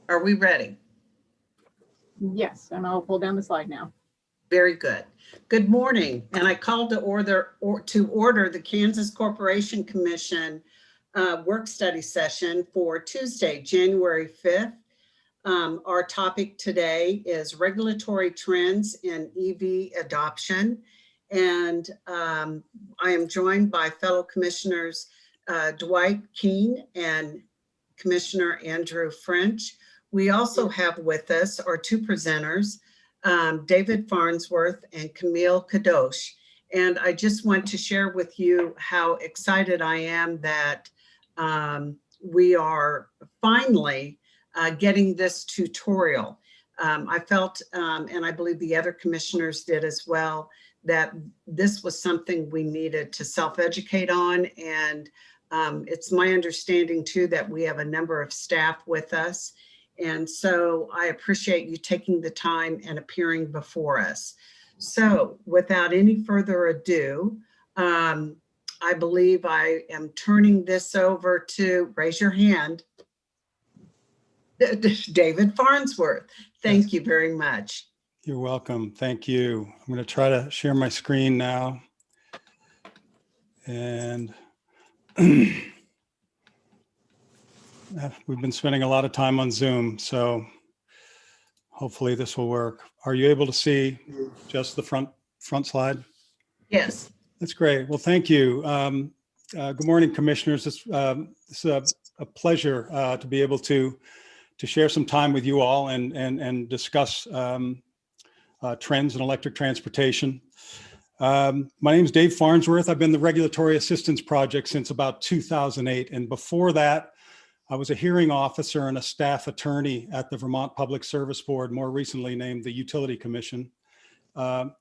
Are we ready? Yes, and I'll pull down the slide now. Very good. Good morning, and I call to order the Kansas Corporation Commission work study session for Tuesday, January 5th. Our topic today is regulatory trends in EV adoption, and I am joined by fellow commissioners Dwight Keene and Commissioner Andrew French. We also have with us our two presenters, David Farnsworth and Camille Kadosh. And I just want to share with you how excited I am that we are finally getting this tutorial. I felt, and I believe the other commissioners did as well, that this was something we needed to self-educate on. And it's my understanding too that we have a number of staff with us. And so I appreciate you taking the time and appearing before us. So without any further ado, I believe I am turning this over to, raise your hand, David Farnsworth. Thank you very much. You're welcome. Thank you. I'm going to try to share my screen now. And we've been spending a lot of time on Zoom, so hopefully this will work. Are you able to see just the front slide? Yes. That's great. Well, thank you. Good morning, commissioners. It's a pleasure to be able to share some time with you all and discuss trends in electric transportation. My name is Dave Farnsworth. I've been the Regulatory Assistance Project since about 2008. And before that, I was a hearing officer and a staff attorney at the Vermont Public Service Board, more recently named the Utility Commission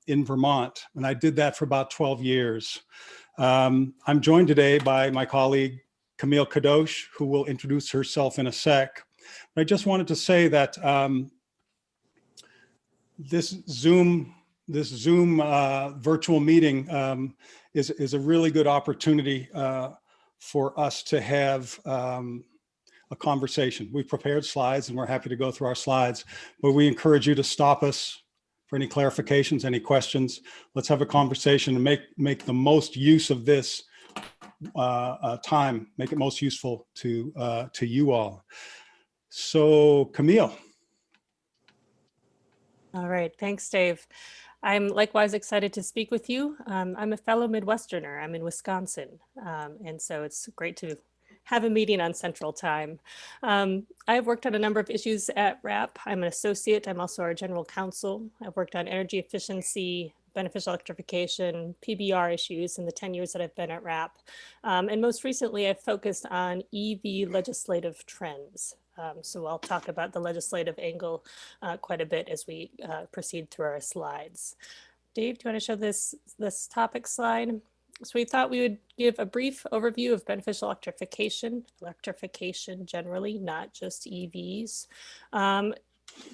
in Vermont. And I did that for about 12 years. I'm joined today by my colleague, Camille Kadosh, who will introduce herself in a sec. But I just wanted to say that this Zoom virtual meeting is a really good opportunity for us to have a conversation. We've prepared slides and we're happy to go through our slides, but we encourage you to stop us for any clarifications, any questions. Let's have a conversation and make the most use of this time, make it most useful to you all. So Camille. All right, thanks, Dave. I'm likewise excited to speak with you. I'm a fellow Midwesterner. I'm in Wisconsin, and so it's great to have a meeting on Central Time. I've worked on a number of issues at RAP. I'm an associate. I'm also our general counsel. I've worked on energy efficiency, beneficial electrification, PBR issues in the 10 years that I've been at RAP. And most recently, I've focused on EV legislative trends. So I'll talk about the legislative angle quite a bit as we proceed through our slides. Dave, do you want to show this topic slide? So we thought we would give a brief overview of beneficial electrification generally, not just EVs.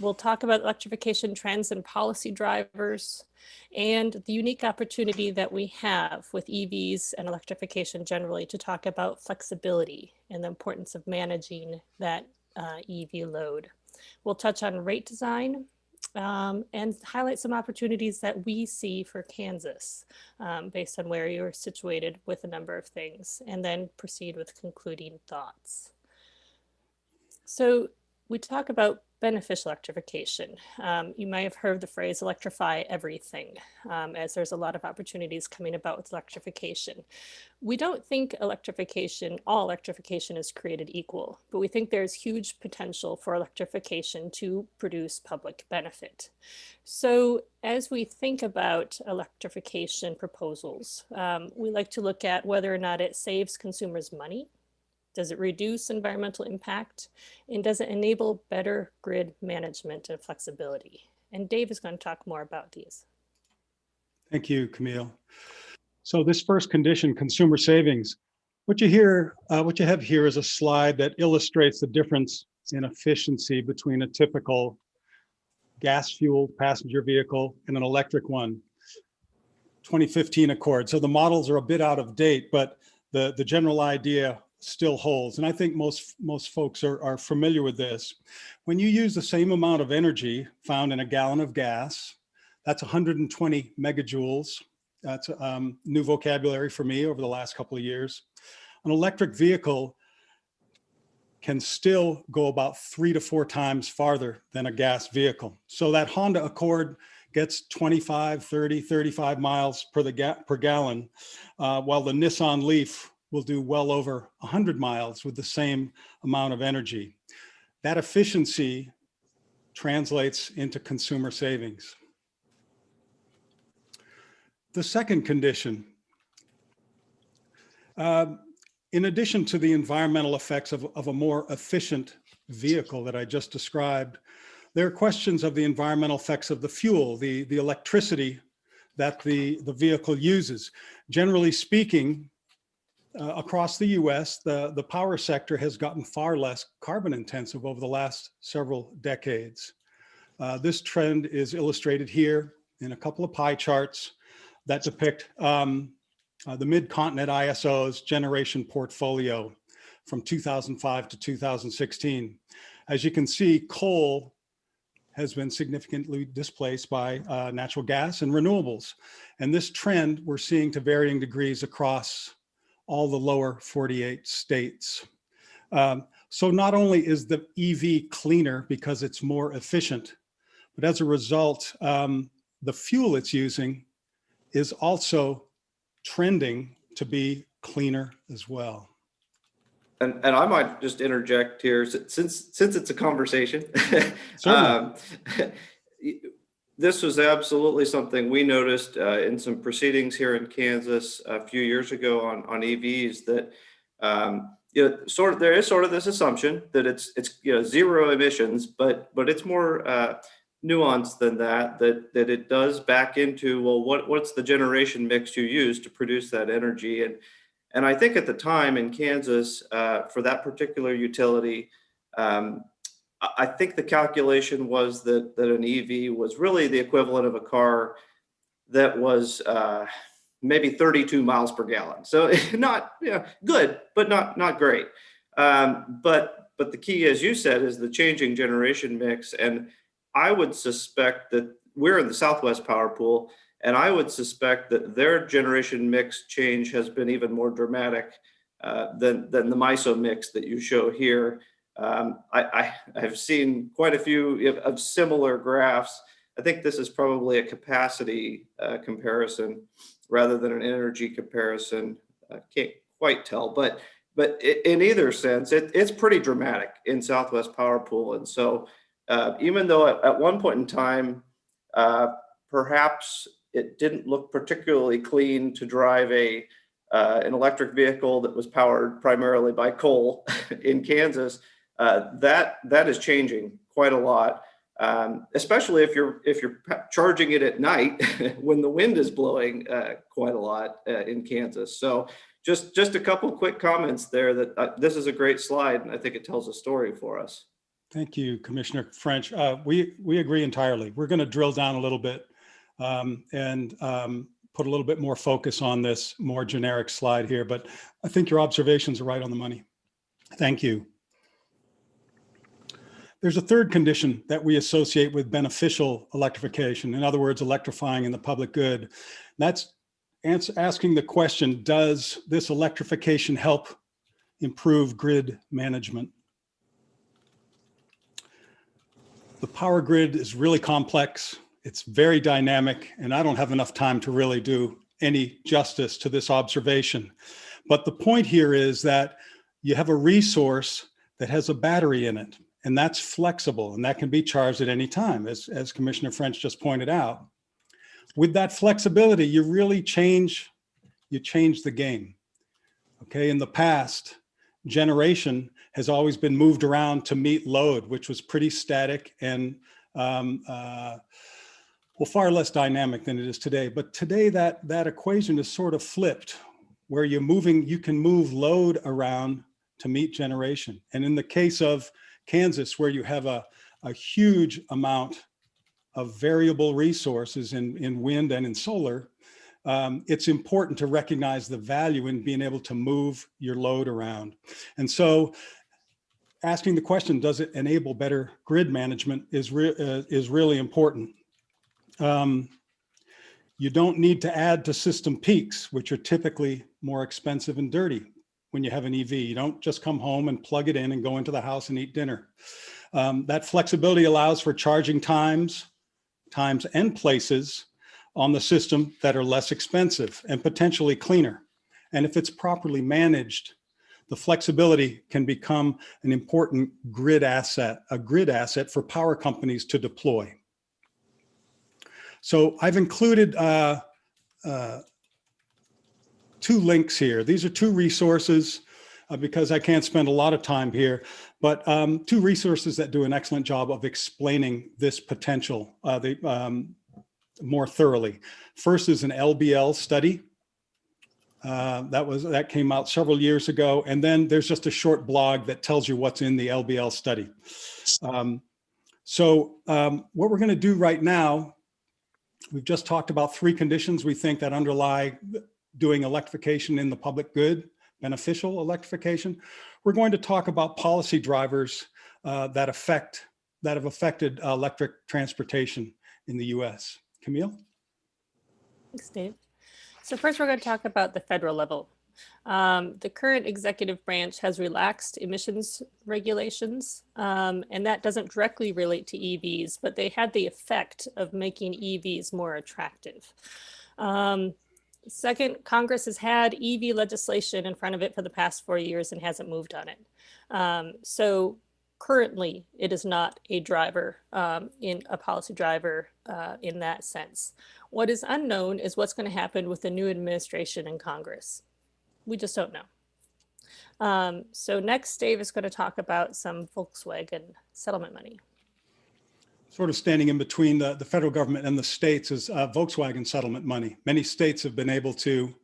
We'll talk about electrification trends and policy drivers and the unique opportunity that we have with EVs and electrification generally to talk about flexibility and the importance of managing that EV load. We'll touch on rate design and highlight some opportunities that we see for Kansas based on where you're situated with a number of things, and then proceed with concluding thoughts. So we talk about beneficial electrification. You might have heard the phrase electrify everything, as there's a lot of opportunities coming about with electrification. We don't think all electrification is created equal, but we think there's huge potential for electrification to produce public benefit. So as we think about electrification proposals, we like to look at whether or not it saves consumers money. Does it reduce environmental impact? And does it enable better grid management and flexibility? And Dave is going to talk more about these. Thank you, Camille. So this first condition, consumer savings, what you have here is a slide that illustrates the difference in efficiency between a typical gas-fueled passenger vehicle and an electric one. 2015 Accord. So the models are a bit out of date, but the general idea still holds. And I think most folks are familiar with this. When you use the same amount of energy found in a gallon of gas, that's 120 megajoules. That's new vocabulary for me over the last couple of years. An electric vehicle can still go about 3 to 4 times farther than a gas vehicle. So that Honda Accord gets 25, 30, 35 miles per gallon, while the Nissan Leaf will do well over 100 miles with the same amount of energy. That efficiency translates into consumer savings. The second condition, in addition to the environmental effects of a more efficient vehicle that I just described, there are questions of the environmental effects of the fuel, the electricity that the vehicle uses. Generally speaking, across the US, the power sector has gotten far less carbon intensive over the last several decades. This trend is illustrated here in a couple of pie charts that depict the Mid-Continent ISO's generation portfolio from 2005 to 2016. As you can see, coal has been significantly displaced by natural gas and renewables. And this trend we're seeing to varying degrees across all the lower 48 states. So not only is the EV cleaner because it's more efficient, but as a result, the fuel it's using is also trending to be cleaner as well. And I might just interject here, since it's a conversation. This was absolutely something we noticed in some proceedings here in Kansas a few years ago on EVs, that there is sort of this assumption that it's zero emissions, but it's more nuanced than that it does back into, well, what's the generation mix you use to produce that energy? And I think at the time in Kansas, for that particular utility, I think the calculation was that an EV was really the equivalent of a car that was maybe 32 miles per gallon. So not good, but not great. But the key, as you said, is the changing generation mix. And I would suspect that we're in the Southwest Power Pool, and I would suspect that their generation mix change has been even more dramatic than the MISO mix that you show here. I've seen quite a few of similar graphs. I think this is probably a capacity comparison rather than an energy comparison. I can't quite tell, but in either sense, it's pretty dramatic in Southwest Power Pool. And so even though at one point in time, perhaps it didn't look particularly clean to drive an electric vehicle that was powered primarily by coal in Kansas, that is changing quite a lot, especially if you're charging it at night when the wind is blowing quite a lot in Kansas. So just a couple quick comments there that this is a great slide, and I think it tells a story for us. Thank you, Commissioner French. We agree entirely. We're going to drill down a little bit and put a little bit more focus on this more generic slide here, but I think your observations are right on the money. Thank you. There's a third condition that we associate with beneficial electrification. In other words, electrifying in the public good. That's asking the question, does this electrification help improve grid management? The power grid is really complex. It's very dynamic, and I don't have enough time to really do any justice to this observation. But the point here is that you have a resource that has a battery in it, and that's flexible, and that can be charged at any time, as Commissioner French just pointed out. With that flexibility, you really change the game. Okay, in the past, generation has always been moved around to meet load, which was pretty static and well, far less dynamic than it is today. But today that equation is sort of flipped, where you can move load around to meet generation. And in the case of Kansas, where you have a huge amount of variable resources in wind and in solar, it's important to recognize the value in being able to move your load around. And so asking the question, does it enable better grid management is really important. You don't need to add to system peaks, which are typically more expensive and dirty when you have an EV. You don't just come home and plug it in and go into the house and eat dinner. That flexibility allows for charging times and places on the system that are less expensive and potentially cleaner. And if it's properly managed, the flexibility can become an important grid asset, a grid asset for power companies to deploy. So I've included 2 links here. These are 2 resources because I can't spend a lot of time here, but 2 resources that do an excellent job of explaining this potential more thoroughly. First is an LBL study that came out several years ago, and then there's just a short blog that tells you what's in the LBL study. What we're going to do right now, we've just talked about 3 conditions we think that underlie doing electrification in the public good, beneficial electrification. We're going to talk about policy drivers that have affected electric transportation in the US. Camille? Thanks, Dave. So first we're going to talk about the federal level. The current executive branch has relaxed emissions regulations, and that doesn't directly relate to EVs, but they had the effect of making EVs more attractive. Second, Congress has had EV legislation in front of it for the past 4 years and hasn't moved on it. So currently, it is not a driver, in a policy driver in that sense. What is unknown is what's going to happen with the new administration in Congress. We just don't know. So next, Dave is going to talk about some Volkswagen settlement money. Sort of standing in between the federal government and the states is Volkswagen settlement money. Many states have been able to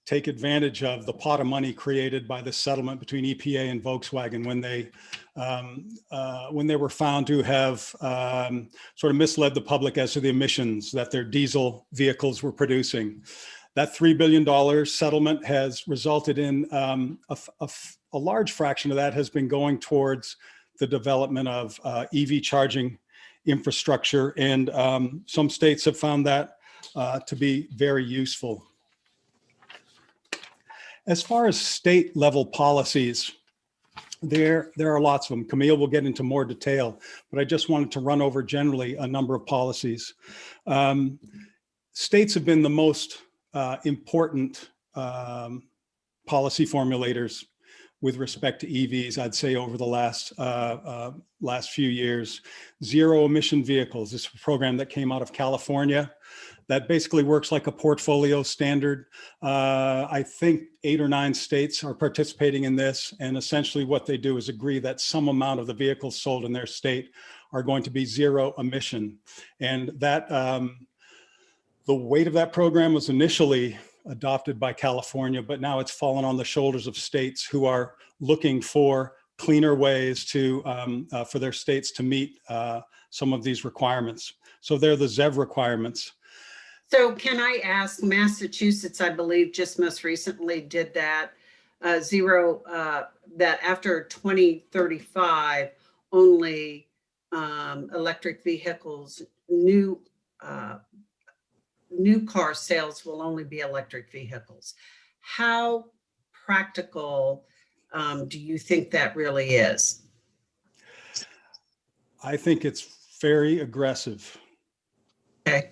take advantage of the pot of money created by the settlement between EPA and Volkswagen when they were found to have sort of misled the public as to the emissions that their diesel vehicles were producing. That $3 billion settlement has resulted in a large fraction of that has been going towards the development of EV charging infrastructure, and some states have found that to be very useful. As far as state level policies, there are lots of them. Camille will get into more detail, but I just wanted to run over generally a number of policies. States have been the most important policy formulators with respect to EVs, I'd say over the last few years. Zero emission vehicles, this is a program that came out of California that basically works like a portfolio standard. I think 8 or 9 states are participating in this, and essentially what they do is agree that some amount of the vehicles sold in their state are going to be zero emission. And that the weight of that program was initially adopted by California, but now it's fallen on the shoulders of states who are looking for cleaner ways to for their states to meet some of these requirements. So they're the ZEV requirements. So can I ask, Massachusetts, I believe, just most recently did that that after 2035, only electric vehicles, new car sales will only be electric vehicles. How practical do you think that really is? I think it's very aggressive. Okay.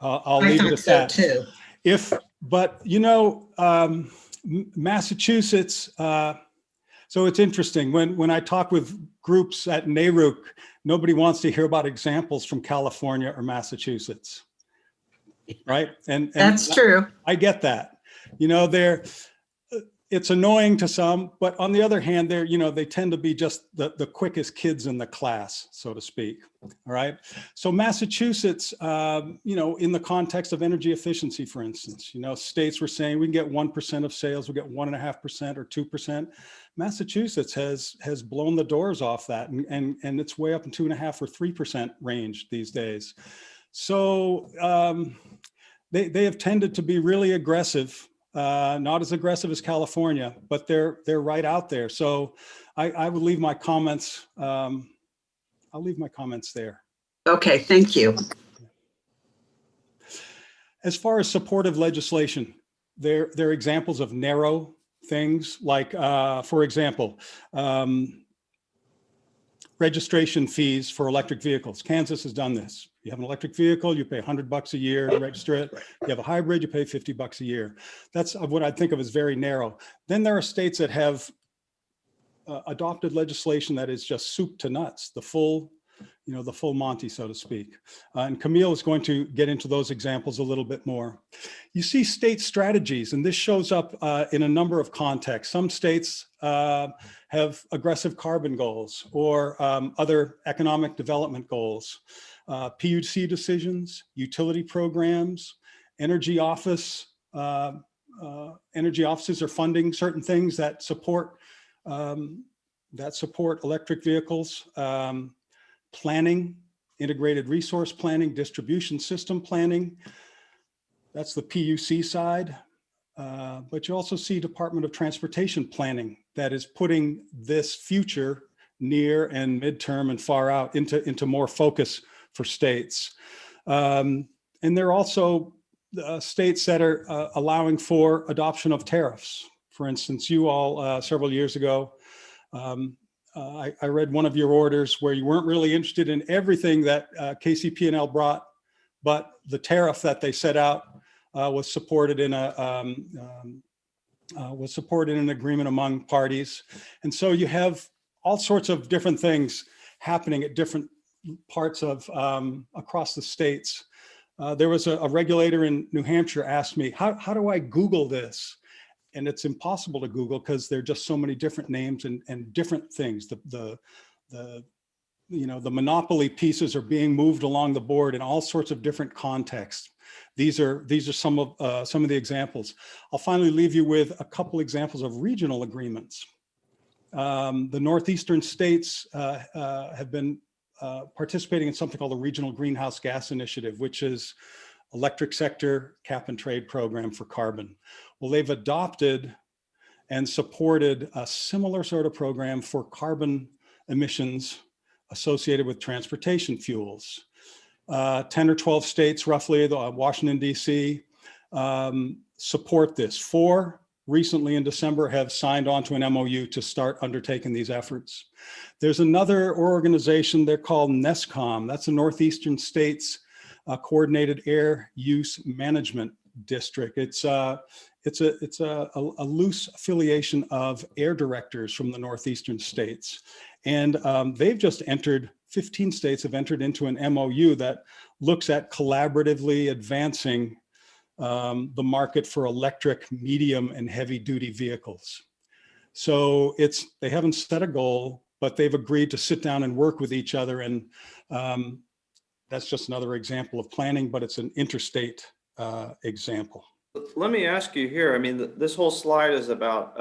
I'll leave it at that. Too. But you know, Massachusetts, so it's interesting when I talk with groups at NARUC, nobody wants to hear about examples from California or Massachusetts, right? And that's true. I get that. You know, it's annoying to some, but on the other hand, they tend to be just the quickest kids in the class, so to speak. All right. So Massachusetts, in the context of energy efficiency, for instance, states were saying we can get 1% of sales, we get 1.5% or 2%. Massachusetts has blown the doors off that, and it's way up in 2.5% or 3% range these days. So they have tended to be really aggressive, not as aggressive as California, but they're right out there. So I would leave my comments. I'll leave my comments there. Okay, thank you. As far as supportive legislation, there are examples of narrow things like, for example, registration fees for electric vehicles. Kansas has done this. You have an electric vehicle, you pay $100 a year to register it. You have a hybrid, you pay $50 a year. That's what I think of as very narrow. Then there are states that have adopted legislation that is just soup to nuts, the full Monty, so to speak. And Camille is going to get into those examples a little bit more. You see state strategies, and this shows up in a number of contexts. Some states have aggressive carbon goals or other economic development goals, PUC decisions, utility programs, energy offices are funding certain things that support electric vehicles. Planning, integrated resource planning, distribution system planning. That's the PUC side. But you also see Department of Transportation planning that is putting this future near and midterm and far out into more focus for states. And there are also states that are allowing for adoption of tariffs. For instance, you all several years ago, I read one of your orders where you weren't really interested in everything that KCP&L brought, but the tariff that they set out was supported in an agreement among parties. And so you have all sorts of different things happening at different parts of across the states. There was a regulator in New Hampshire asked me, how do I Google this? And it's impossible to Google because there are just so many different names and different things. The monopoly pieces are being moved along the board in all sorts of different contexts. These are some of the examples. I'll finally leave you with a couple examples of regional agreements. The northeastern states have been participating in something called the Regional Greenhouse Gas Initiative, which is electric sector cap and trade program for carbon. Well, they've adopted and supported a similar sort of program for carbon emissions associated with transportation fuels. 10 or 12 states, roughly, Washington, DC, support this. 4 recently in December have signed on to an MOU to start undertaking these efforts. There's another organization, they're called NESCOM. That's the Northeastern States Coordinated Air Use Management District. It's a loose affiliation of air directors from the Northeastern states. And they've just entered, 15 states have entered into an MOU that looks at collaboratively advancing the market for electric, medium, and heavy duty vehicles. So they haven't set a goal, but they've agreed to sit down and work with each other. And that's just another example of planning, but it's an interstate example. Let me ask you here. I mean, this whole slide is about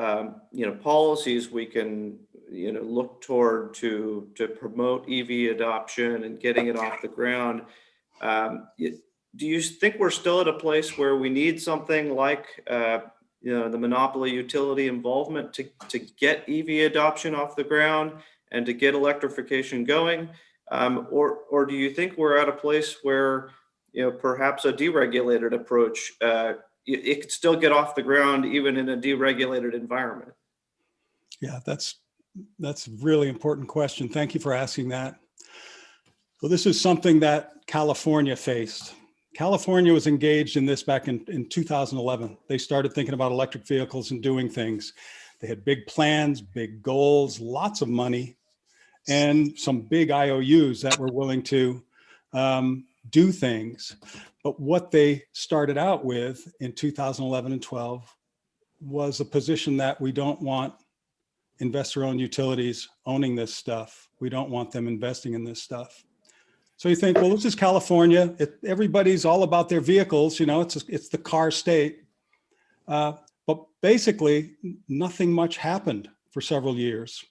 policies we can look toward to promote EV adoption and getting it off the ground. Do you think we're still at a place where we need something like the monopoly utility involvement to get EV adoption off the ground and to get electrification going? Or do you think we're at a place where perhaps a deregulated approach, it could still get off the ground even in a deregulated environment? Yeah, that's a really important question. Thank you for asking that. So this is something that California faced. California was engaged in this back in 2011. They started thinking about electric vehicles and doing things. They had big plans, big goals, lots of money, and some big IOUs that were willing to do things. But what they started out with in 2011 and 12 was a position that we don't want investor-owned utilities owning this stuff. We don't want them investing in this stuff. So you think, well, this is California. Everybody's all about their vehicles. It's the car state. But basically, nothing much happened for several years.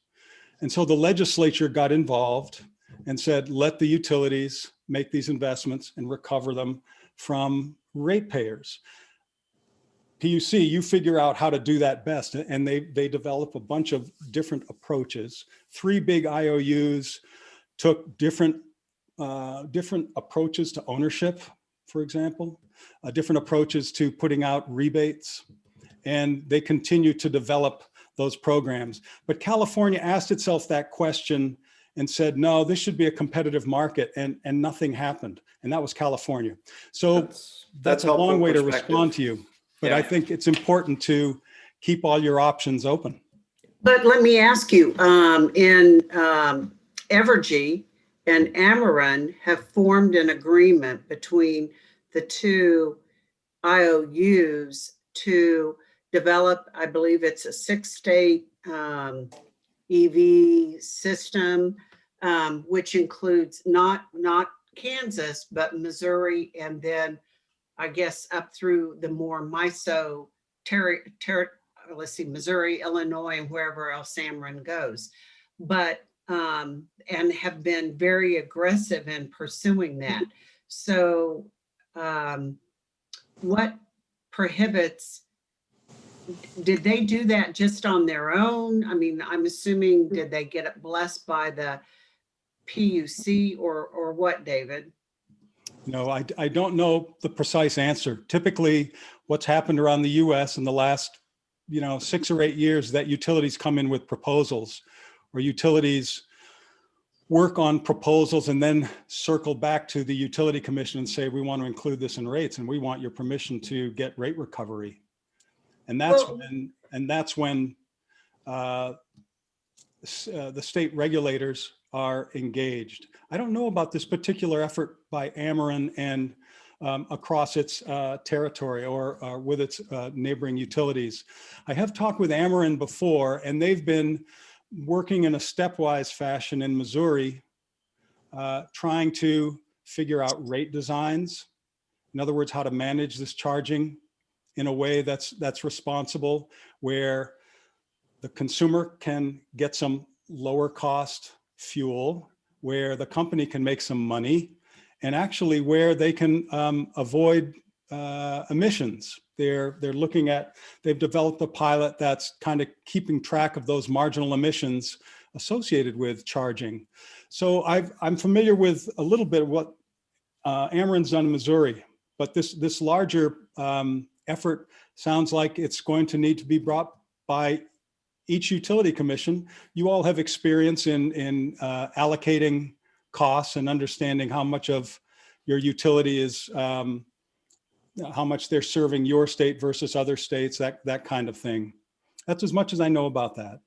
And so the legislature got involved and said, let the utilities make these investments and recover them from ratepayers. PUC, you figure out how to do that best. And they develop a bunch of different approaches. 3 big IOUs took different approaches to ownership, for example, different approaches to putting out rebates, and they continue to develop those programs. But California asked itself that question and said, no, this should be a competitive market, and nothing happened. And that was California. So that's a long way to respond to you. But I think it's important to keep all your options open. But let me ask you, in Evergy and Ameren have formed an agreement between the 2 IOUs to develop, I believe it's a 6-state EV system, which includes not Kansas, but Missouri, and then I guess up through the more MISO let's see, Missouri, Illinois, and wherever else Ameren goes. But and have been very aggressive in pursuing that. So what prohibits, did they do that just on their own? I mean, I'm assuming, did they get it blessed by the PUC or what, David? No, I don't know the precise answer. Typically, what's happened around the US in the last 6 or 8 years, that utilities come in with proposals, or utilities work on proposals and then circle back to the utility commission and say, we want to include this in rates and we want your permission to get rate recovery. And that's when the state regulators are engaged. I don't know about this particular effort by Ameren and across its territory or with its neighboring utilities. I have talked with Ameren before, and they've been working in a stepwise fashion in Missouri, trying to figure out rate designs. In other words, how to manage this charging in a way that's responsible, where the consumer can get some lower cost fuel, where the company can make some money, and actually where they can avoid emissions. They've developed a pilot that's kind of keeping track of those marginal emissions associated with charging. So I'm familiar with a little bit of what Ameren's done in Missouri, but this larger effort sounds like it's going to need to be brought by each utility commission. You all have experience in allocating costs and understanding how much of your utility is, how much they're serving your state versus other states, that kind of thing. That's as much as I know about that.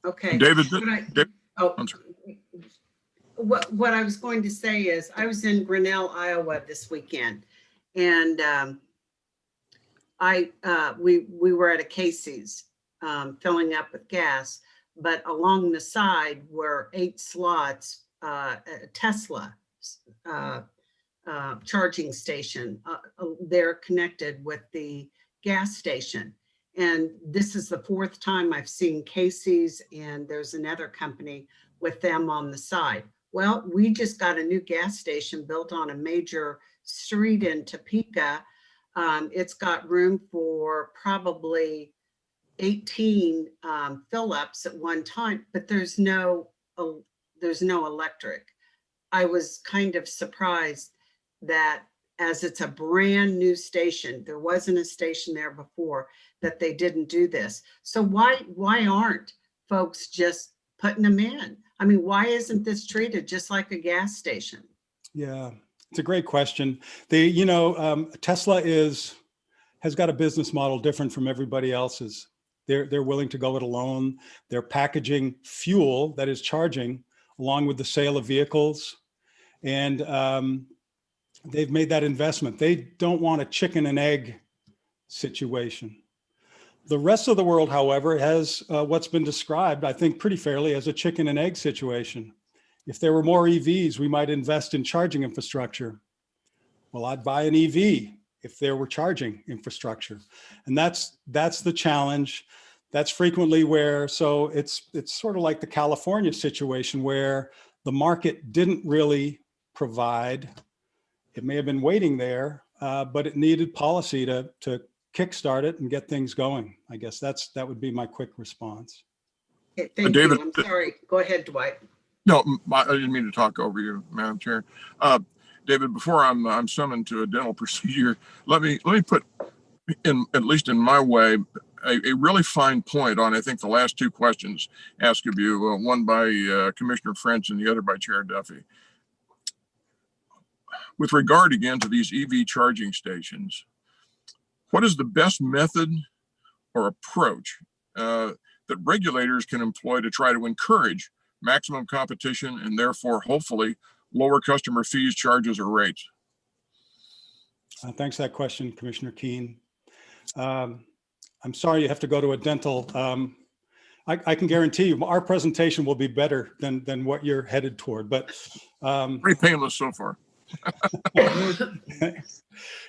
Okay. David, What I was going to say is, I was in Grinnell, Iowa this weekend, and we were at a Casey's filling up with gas, but along the side were 8 slots, Tesla charging station. They're connected with the gas station. And this is the 4th time I've seen Casey's, and there's another company with them on the side. Well, we just got a new gas station built on a major street in Topeka. It's got room for probably 18 fill-ups at one time, but there's no electric. I was kind of surprised that, as it's a brand new station, there wasn't a station there before, that they didn't do this. So why aren't folks just putting them in? I mean, why isn't this treated just like a gas station? Yeah, it's a great question. Tesla has got a business model different from everybody else's. They're willing to go it alone. They're packaging fuel that is charging along with the sale of vehicles. And they've made that investment. They don't want a chicken and egg situation. The rest of the world, however, has what's been described, I think, pretty fairly as a chicken and egg situation. If there were more EVs, we might invest in charging infrastructure. Well, I'd buy an EV if there were charging infrastructure. And that's the challenge. That's frequently where, so it's sort of like the California situation where the market didn't really provide. It may have been waiting there but it needed policy to kickstart it and get things going. I guess that would be my quick response. Okay, thank David, you. I'm sorry. Go ahead, Dwight. No, I didn't mean to talk over you, Madam Chair. David, before I'm summoned to a dental procedure, let me put in, at least in my way, a really fine point on, I think, the last two questions asked of you, one by Commissioner French and the other by Chair Duffy. With regard again to these EV charging stations, what is the best method or approach that regulators can employ to try to encourage maximum competition and therefore hopefully lower customer fees, charges, or rates? Thanks for that question, Commissioner Keene. I'm sorry you have to go to a dental. I can guarantee you our presentation will be better than what you're headed toward, but Pretty painless so far.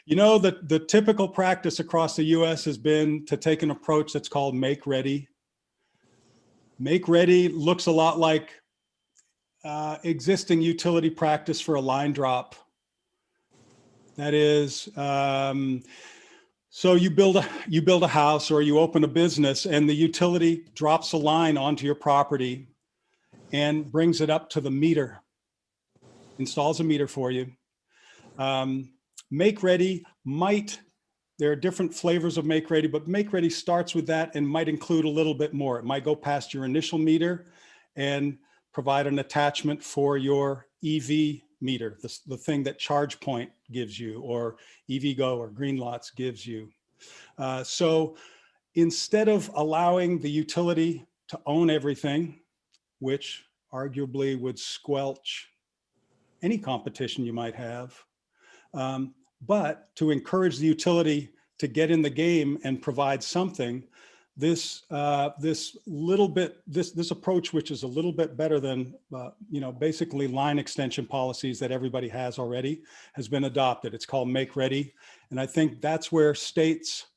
You know, the typical practice across the US has been to take an approach that's called make ready. Make ready looks a lot like existing utility practice for a line drop. That is, so you build a house or you open a business and the utility drops a line onto your property and brings it up to the meter, installs a meter for you. Make ready there are different flavors of make ready, but make ready starts with that and might include a little bit more. It might go past your initial meter and provide an attachment for your EV meter, the thing that ChargePoint gives you, or EVgo or Greenlots gives you. So instead of allowing the utility to own everything, which arguably would squelch any competition you might have, but to encourage the utility to get in the game and provide something, this approach, which is a little bit better than basically line extension policies that everybody has already, has been adopted. It's called Make Ready, and I think that's where states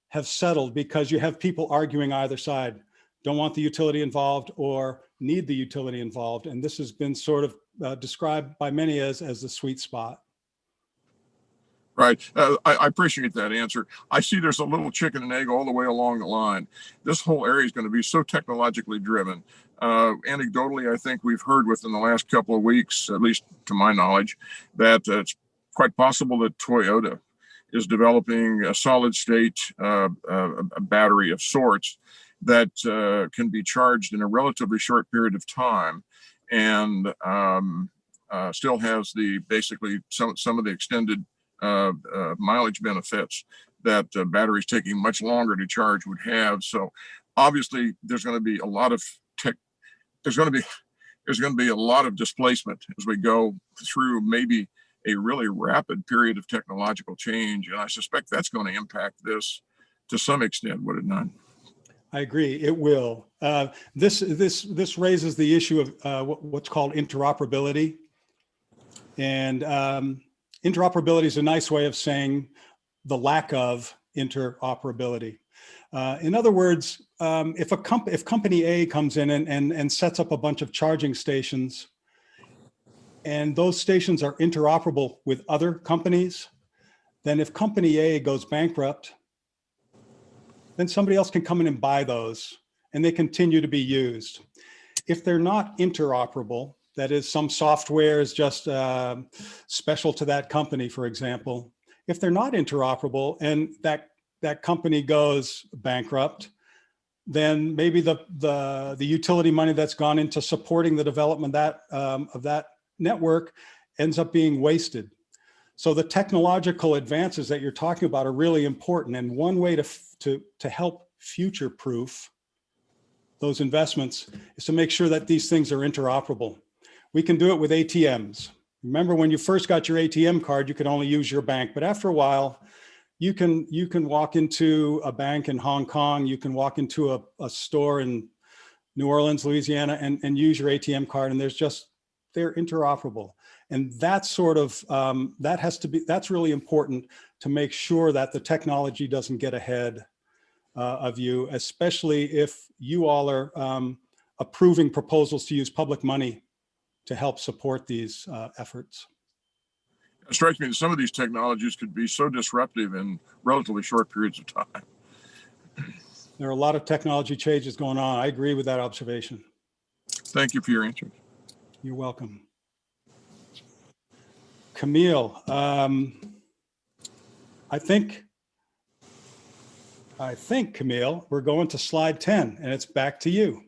have settled, because you have people arguing either side, don't want the utility involved or need the utility involved, and this has been sort of described by many as the sweet spot. Right. I appreciate that answer. I see there's a little chicken and egg all the way along the line. This whole area is going to be so technologically driven. Anecdotally, I think we've heard within the last couple of weeks, at least to my knowledge, that it's quite possible that Toyota is developing a solid state a battery of sorts that can be charged in a relatively short period of time and still has basically some of the extended mileage benefits that batteries taking much longer to charge would have. So obviously there's going to be a lot of there's going to be a lot of displacement as we go through maybe a really rapid period of technological change, and I suspect that's going to impact this to some extent, would it not? I agree, it will. This raises the issue of what's called interoperability, and interoperability is a nice way of saying the lack of interoperability. In other words, if company A comes in and sets up a bunch of charging stations, and those stations are interoperable with other companies, then if company A goes bankrupt, then somebody else can come in and buy those and they continue to be used. If they're not interoperable, that is, some software is just special to that company, for example. If they're not interoperable and that company goes bankrupt, then maybe the utility money that's gone into supporting the development of that network ends up being wasted. So the technological advances that you're talking about are really important. And one way to help future-proof those investments is to make sure that these things are interoperable. We can do it with ATMs. Remember, when you first got your ATM card, you could only use your bank, but after a while, you can walk into a bank in Hong Kong, you can walk into a store in New Orleans, Louisiana, and use your ATM card, and they're interoperable. And that's sort of, that's really important to make sure that the technology doesn't get ahead of you, especially if you all are approving proposals to use public money to help support these efforts. It strikes me that some of these technologies could be so disruptive in relatively short periods of time. There are a lot of technology changes going on. I agree with that observation. Thank you for your answer. You're welcome. Camille, I think, Camille, we're going to slide 10 and it's back to you.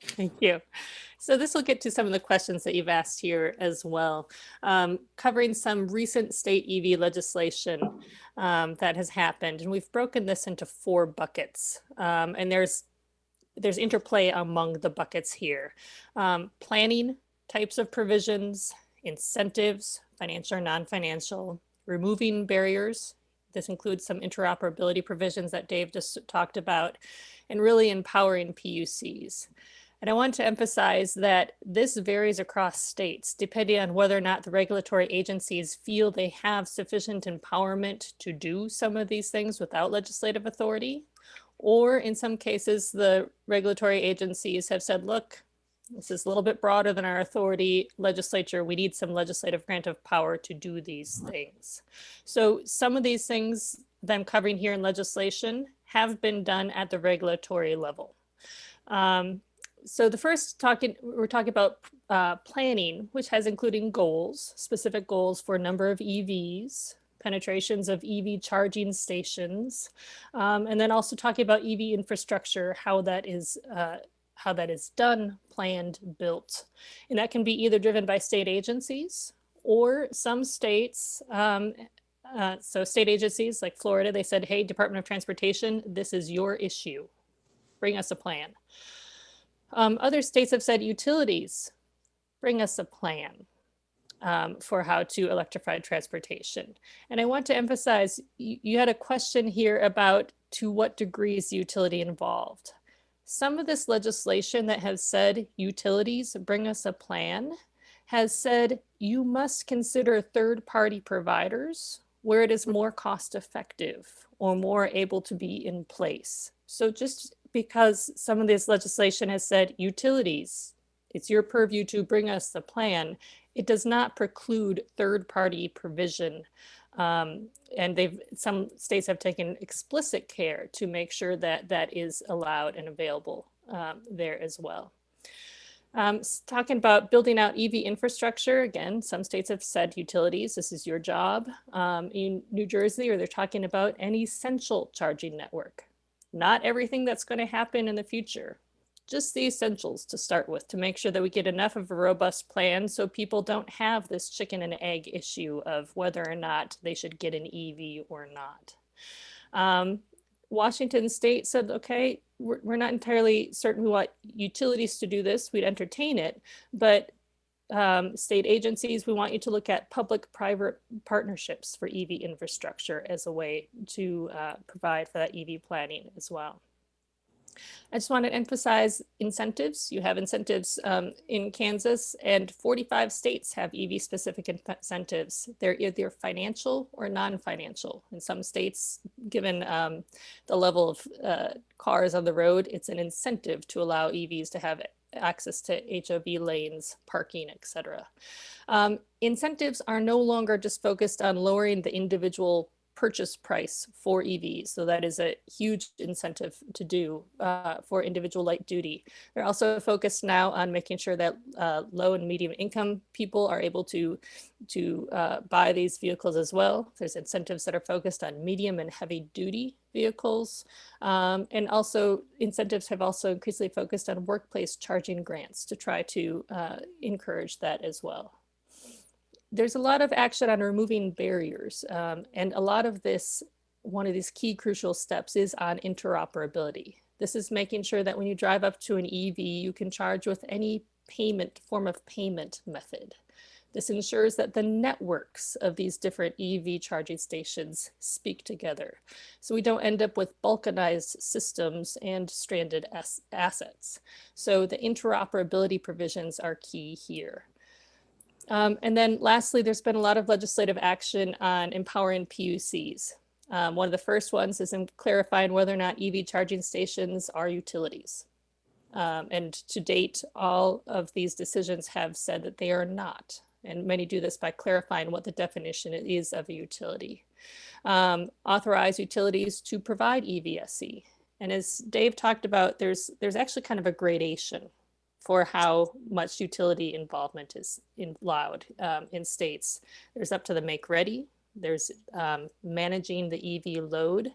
Thank you. So this will get to some of the questions that you've asked here as well, covering some recent state EV legislation that has happened. And we've broken this into 4 buckets. And there's interplay among the buckets here. Planning types of provisions, incentives, financial or non-financial, removing barriers. This includes some interoperability provisions that Dave just talked about, and really empowering PUCs. And I want to emphasize that this varies across states, depending on whether or not the regulatory agencies feel they have sufficient empowerment to do some of these things without legislative authority. Or in some cases, the regulatory agencies have said, look, this is a little bit broader than our authority. Legislature, we need some legislative grant of power to do these things. So some of these things that I'm covering here in legislation have been done at the regulatory level. So the first we're talking about planning, which has including goals, specific goals for a number of EVs, penetrations of EV charging stations, and then also talking about EV infrastructure, how that is done, planned, built. And that can be either driven by state agencies or some states. So state agencies like Florida, they said, hey, Department of Transportation, this is your issue. Bring us a plan. Other states have said, utilities, bring us a plan for how to electrify transportation. And I want to emphasize, you had a question here about to what degree is utility involved. Some of this legislation that has said utilities bring us a plan has said you must consider third-party providers where it is more cost effective or more able to be in place. So just because some of this legislation has said utilities, it's your purview to bring us the plan, it does not preclude third-party provision. And some states have taken explicit care to make sure that that is allowed and available there as well. Talking about building out EV infrastructure, again, some states have said utilities, this is your job. In New Jersey, or they're talking about an essential charging network. Not everything that's going to happen in the future, just the essentials to start with, to make sure that we get enough of a robust plan so people don't have this chicken and egg issue of whether or not they should get an EV or not. Washington State said, okay, we're not entirely certain we want utilities to do this. We'd entertain it, but state agencies, we want you to look at public-private partnerships for EV infrastructure as a way to provide for that EV planning as well. I just want to emphasize incentives. You have incentives in Kansas, and 45 states have EV-specific incentives. They're either financial or non-financial. In some states, given the level of cars on the road, it's an incentive to allow EVs to have access to HOV lanes, parking, etc. Incentives are no longer just focused on lowering the individual purchase price for EVs. So that is a huge incentive to do for individual light duty. They're also focused now on making sure that low and medium income people are able to buy these vehicles as well. There's incentives that are focused on medium and heavy duty vehicles. And also incentives have also increasingly focused on workplace charging grants to try to encourage that as well. There's a lot of action on removing barriers. And a lot of this, one of these key crucial steps is on interoperability. This is making sure that when you drive up to an EV, you can charge with any form of payment method. This ensures that the networks of these different EV charging stations speak together. So we don't end up with balkanized systems and stranded assets. So the interoperability provisions are key here. And then lastly, there's been a lot of legislative action on empowering PUCs. One of the first ones is in clarifying whether or not EV charging stations are utilities. And to date, all of these decisions have said that they are not. And many do this by clarifying what the definition is of a utility. Authorize utilities to provide EVSE. And as Dave talked about, there's actually kind of a gradation for how much utility involvement is allowed in states. There's up to the make ready, there's managing the EV load,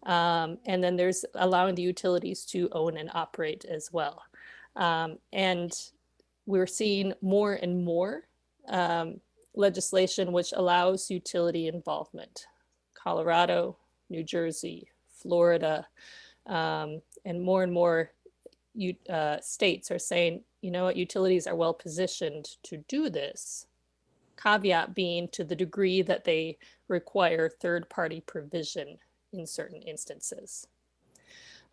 and then there's allowing the utilities to own and operate as well. And we're seeing more and more legislation which allows utility involvement. Colorado, New Jersey, Florida, and more states are saying, you know what, utilities are well positioned to do this. Caveat being to the degree that they require third-party provision in certain instances.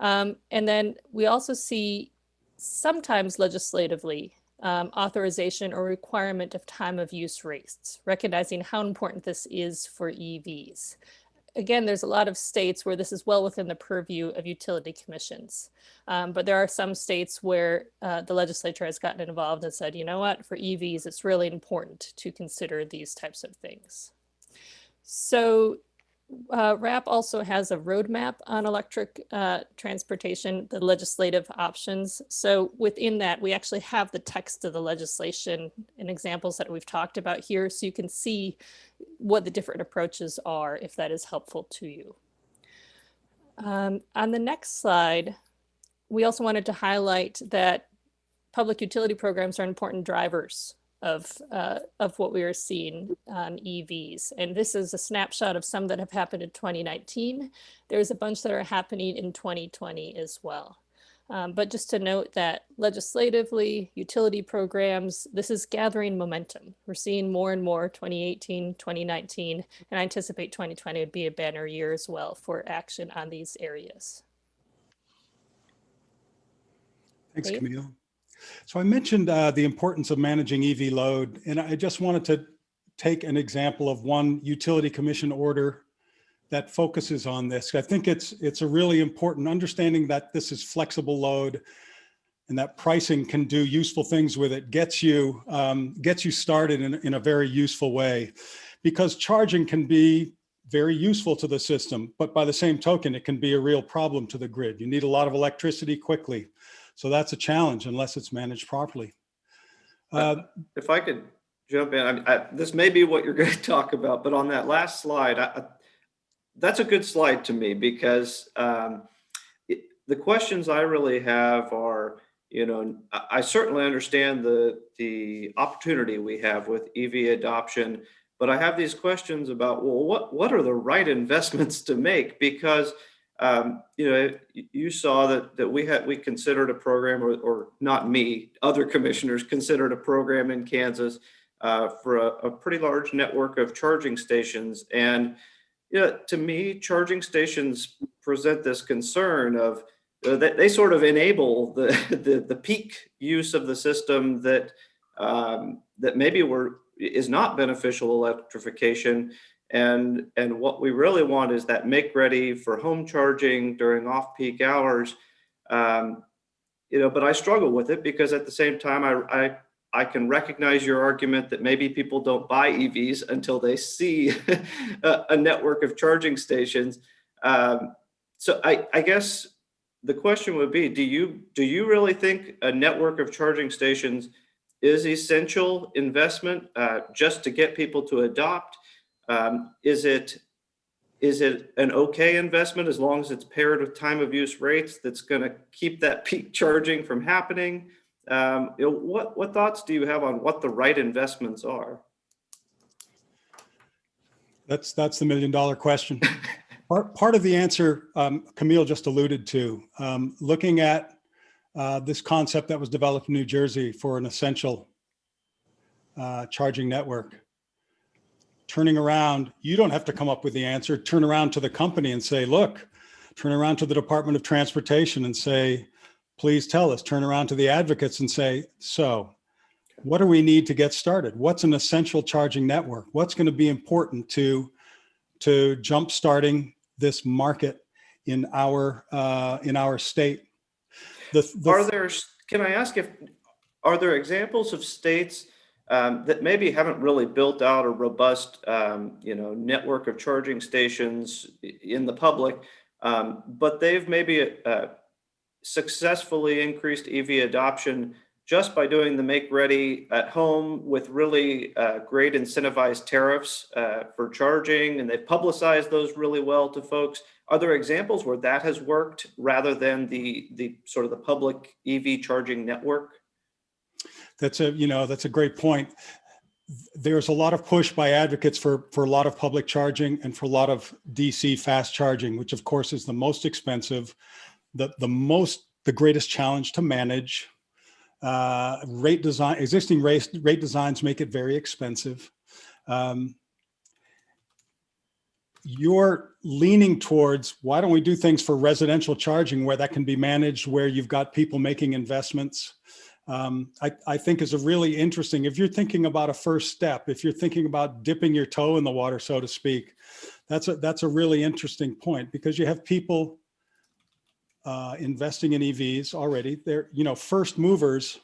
And then we also see sometimes legislatively authorization or requirement of time of use rates, recognizing how important this is for EVs. Again, there's a lot of states where this is well within the purview of utility commissions. But there are some states where the legislature has gotten involved and said, you know what, for EVs, it's really important to consider these types of things. So RAP also has a roadmap on electric transportation, the legislative options. So within that, we actually have the text of the legislation and examples that we've talked about here, so you can see what the different approaches are, if that is helpful to you. On the next slide, we also wanted to highlight that public utility programs are important drivers of what we are seeing on EVs. And this is a snapshot of some that have happened in 2019. There's a bunch that are happening in 2020 as well. But just to note that legislatively, utility programs, this is gathering momentum. We're seeing more and more 2018, 2019, and I anticipate 2020 would be a banner year as well for action on these areas. Thanks, Dave? Camille. So I mentioned the importance of managing EV load, and I just wanted to take an example of one utility commission order that focuses on this. I think it's a really important understanding that this is flexible load and that pricing can do useful things with it, gets you started in a very useful way, because charging can be very useful to the system, but by the same token, it can be a real problem to the grid. You need a lot of electricity quickly. So that's a challenge unless it's managed properly. If I could jump in, this may be what you're going to talk about, but on that last slide, that's a good slide to me, because the questions I really have are, you know, I certainly understand the opportunity we have with EV adoption, but I have these questions about, well, what are the right investments to make? Because you know, you saw that we considered a program, or not me, other commissioners considered a program in Kansas for a pretty large network of charging stations. And you know, to me, charging stations present this concern of that they sort of enable the peak use of the system that that maybe is not beneficial electrification. And what we really want is that make ready for home charging during off-peak hours. You know, but I struggle with it, because at the same time, I can recognize your argument that maybe people don't buy EVs until they see a network of charging stations. So I guess the question would be, do you really think a network of charging stations is essential investment just to get people to adopt? Is it an okay investment as long as it's paired with time of use rates that's going to keep that peak charging from happening? You know, what thoughts do you have on what the right investments are? That's the $1 million question. Part of the answer Camille just alluded to, looking at this concept that was developed in New Jersey for an essential charging network. Turning around, you don't have to come up with the answer. Turn around to the company and say, look, turn around to the Department of Transportation and say, please tell us. Turn around to the advocates and say, so what do we need to get started? What's an essential charging network? What's going to be important to jump starting this market in our state? Can I ask, are there examples of states that maybe haven't really built out a robust, network of charging stations in the public, but they've maybe successfully increased EV adoption just by doing the make ready at home with really great incentivized tariffs for charging, and they've publicized those really well to folks. Are there examples where that has worked rather than the sort of the public EV charging network? That's a great point. There's a lot of push by advocates for a lot of public charging and for a lot of DC fast charging, which of course is the most expensive, the greatest challenge to manage. Existing rate designs make it very expensive. You're leaning towards, why don't we do things for residential charging where that can be managed, where you've got people making investments? I think is a really interesting, if you're thinking about a first step, if you're thinking about dipping your toe in the water, so to speak, that's a really interesting point, because you have people investing in EVs already. They're, first movers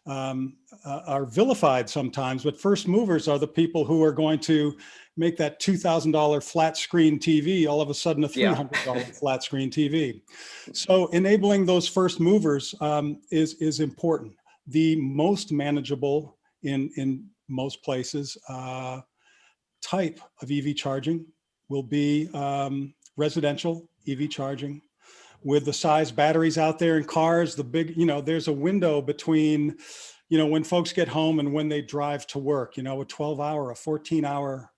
are vilified sometimes, but first movers are the people who are going to make that $2,000 flat screen TV all of a sudden a $300 flat screen TV. So enabling those first movers is important. The most manageable in most places type of EV charging will be residential EV charging. With the size batteries out there in cars, the big, there's a window between, when folks get home and when they drive to work, a 12-hour, a 14-hour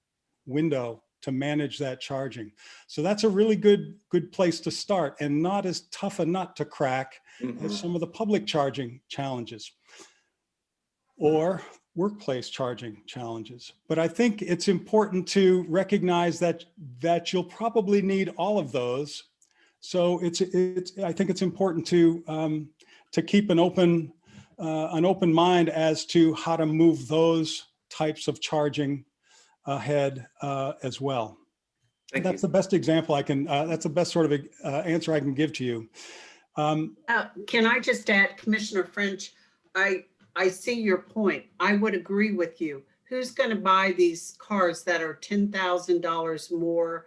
window to manage that charging. So that's a really good place to start, and not as tough a nut to crack as some of the public charging challenges or workplace charging challenges. But I think it's important to recognize that you'll probably need all of those. So I think it's important to keep an open mind as to how to move those types of charging ahead as well. That's the best example I can. That's the best sort of answer I can give to you. Can I just add, Commissioner French? I see your point. I would agree with you. Who's going to buy these cars that are $10,000 more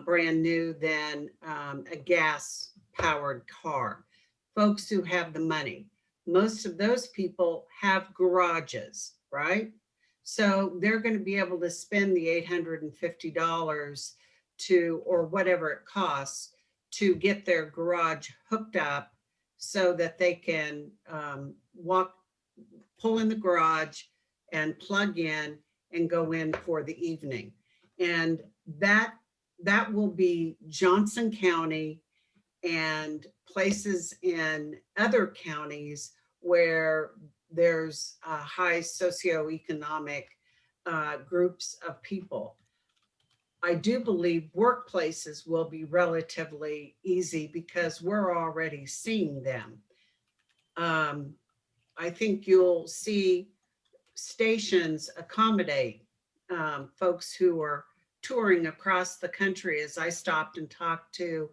brand new than a gas powered car? Folks who have the money. Most of those people have garages, right? So they're going to be able to spend the $850 or whatever it costs to get their garage hooked up so that they can pull in the garage and plug in and go in for the evening. And that will be Johnson County and places in other counties where there's high socioeconomic groups of people. I do believe workplaces will be relatively easy because we're already seeing them. I think you'll see stations accommodate folks who are touring across the country. As I stopped and talked to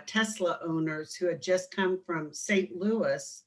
Tesla owners who had just come from St. Louis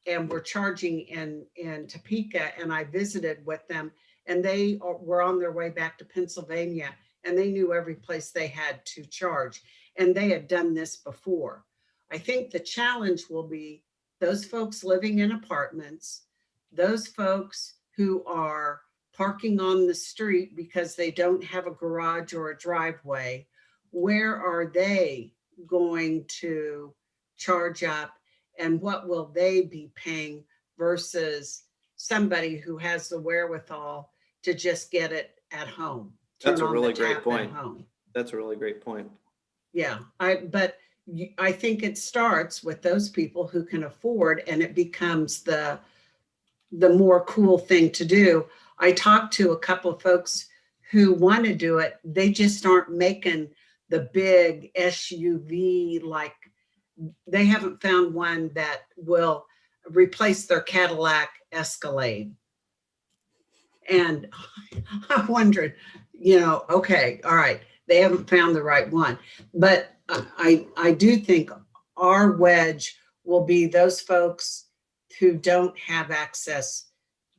and were charging in Topeka, and I visited with them, and they were on their way back to Pennsylvania, and they knew every place they had to charge, and they had done this before. I think the challenge will be those folks living in apartments, those folks who are parking on the street because they don't have a garage or a driveway. Where are they going to charge up, and what will they be paying versus somebody who has the wherewithal to just get it at home? That's a really great point. That's a really great point. Yeah, but I think it starts with those people who can afford, and it becomes the more cool thing to do. I talked to a couple of folks who want to do it. They just aren't making the big SUV, like they haven't found one that will replace their Cadillac Escalade. And I wondered, okay, all right, they haven't found the right one. But I do think our wedge will be those folks who don't have access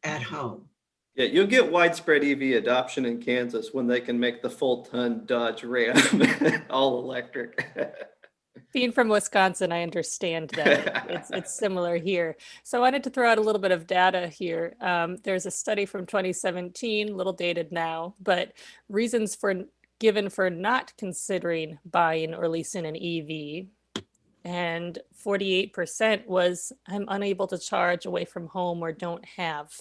at home. Yeah, you'll get widespread EV adoption in Kansas when they can make the full ton Dodge Ram all electric. Being from Wisconsin, I understand that it's similar here. So I wanted to throw out a little bit of data here. There's a study from 2017, a little dated now, but reasons given for not considering buying or leasing an EV. And 48% was, I'm unable to charge away from home or don't have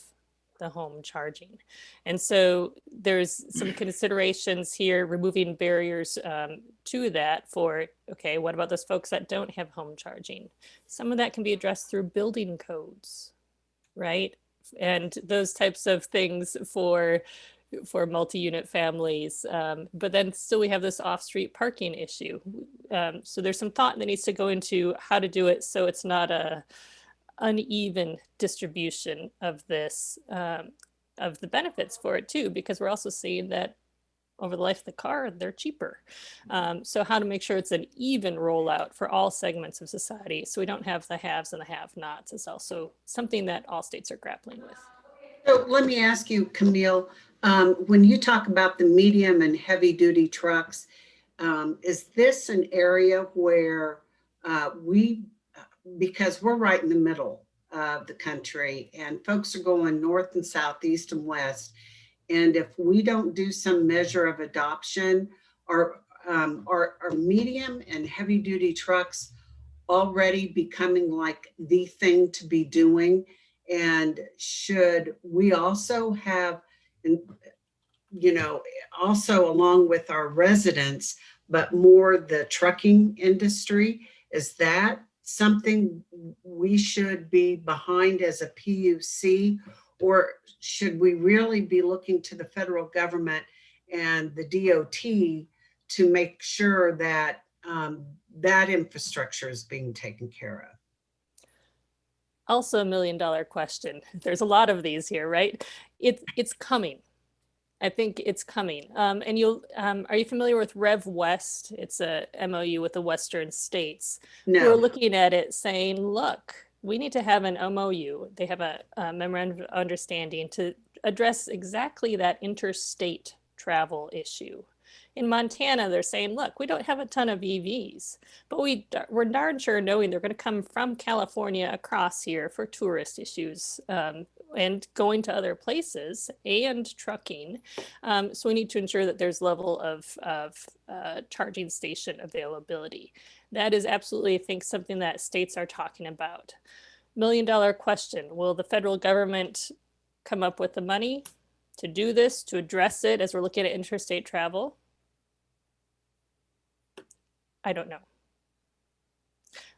the home charging. And so there's some considerations here, removing barriers to that for, okay, what about those folks that don't have home charging? Some of that can be addressed through building codes, right? And those types of things for multi-unit families. But then still we have this off-street parking issue. So there's some thought that needs to go into how to do it so it's not a uneven distribution of this, of the benefits for it too, because we're also seeing that over the life of the car, they're cheaper. So how to make sure it's an even rollout for all segments of society so we don't have the haves and the have-nots is also something that all states are grappling with. So let me ask you, Camille, when you talk about the medium and heavy duty trucks, is this an area where because we're right in the middle of the country and folks are going north and south, east and west. And if we don't do some measure of adoption, are medium and heavy duty trucks already becoming like the thing to be doing? And should we also have, also along with our residents, but more the trucking industry, is that something we should be behind as a PUC, or should we really be looking to the federal government and the DOT to make sure that that infrastructure is being taken care of? Also $1 million question. There's a lot of these here, right? It's coming. I think it's coming. And are you familiar with Rev West? It's a MOU with the Western states. No. Who are looking at it saying, look, we need to have an MOU. They have a memorandum of understanding to address exactly that interstate travel issue. In Montana, they're saying, look, we don't have a ton of EVs, but we're darn sure knowing they're going to come from California across here for tourist issues and going to other places and trucking. So we need to ensure that there's level of charging station availability. That is absolutely, I think, something that states are talking about. $1 million question, will the federal government come up with the money to do this, to address it as we're looking at interstate travel? I don't know.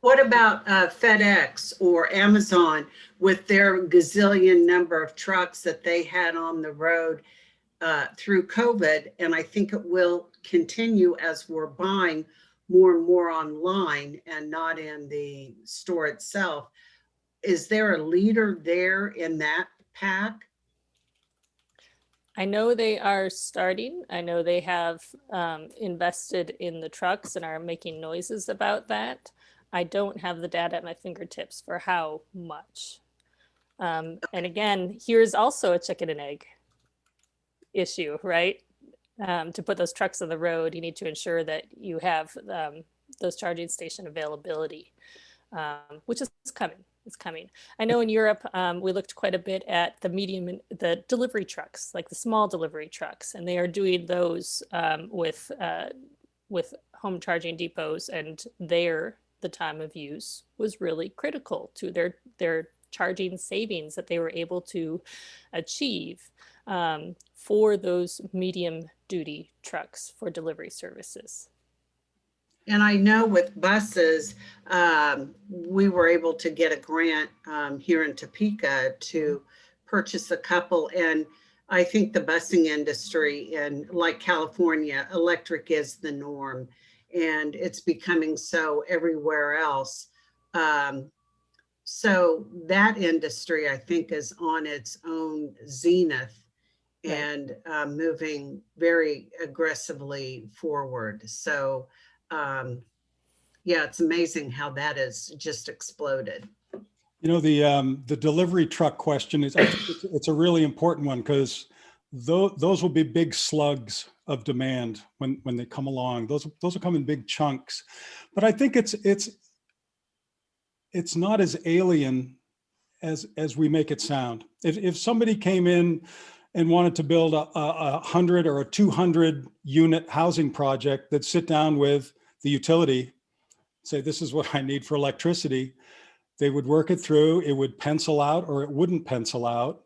What about FedEx or Amazon with their gazillion number of trucks that they had on the road through COVID? And I think it will continue as we're buying more and more online and not in the store itself. Is there a leader there in that pack? I know they are starting. I know they have invested in the trucks and are making noises about that. I don't have the data at my fingertips for how much. And again, here's also a chicken and egg issue, right? To put those trucks on the road, you need to ensure that you have those charging station availability, which is coming. It's coming. I know in Europe, we looked quite a bit at the delivery trucks, like the small delivery trucks, and they are doing those with home charging depots, and the time of use was really critical to their charging savings that they were able to achieve for those medium duty trucks for delivery services. And I know with buses, we were able to get a grant here in Topeka to purchase a couple. And I think the busing industry in like California, electric is the norm, and it's becoming so everywhere else. So that industry, I think, is on its own zenith and moving very aggressively forward. So yeah, it's amazing how that has just exploded. You know, the delivery truck question is, I think it's a really important one, because those will be big slugs of demand when they come along. Those will come in big chunks. But I think it's not as alien as we make it sound. If somebody came in and wanted to build a 100 or a 200 unit housing project, that sit down with the utility, say, this is what I need for electricity, they would work it through, it would pencil out or it wouldn't pencil out,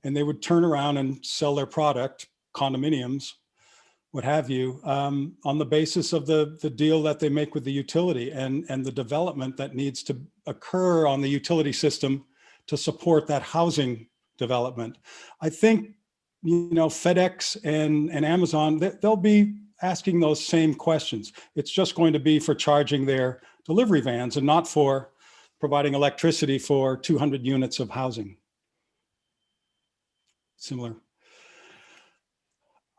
and they would turn around and sell their product, condominiums, what have you, on the basis of the deal that they make with the utility and the development that needs to occur on the utility system to support that housing development. I think, you know, FedEx and Amazon, they'll be asking those same questions. It's just going to be for charging their delivery vans and not for providing electricity for 200 units of housing. Similar.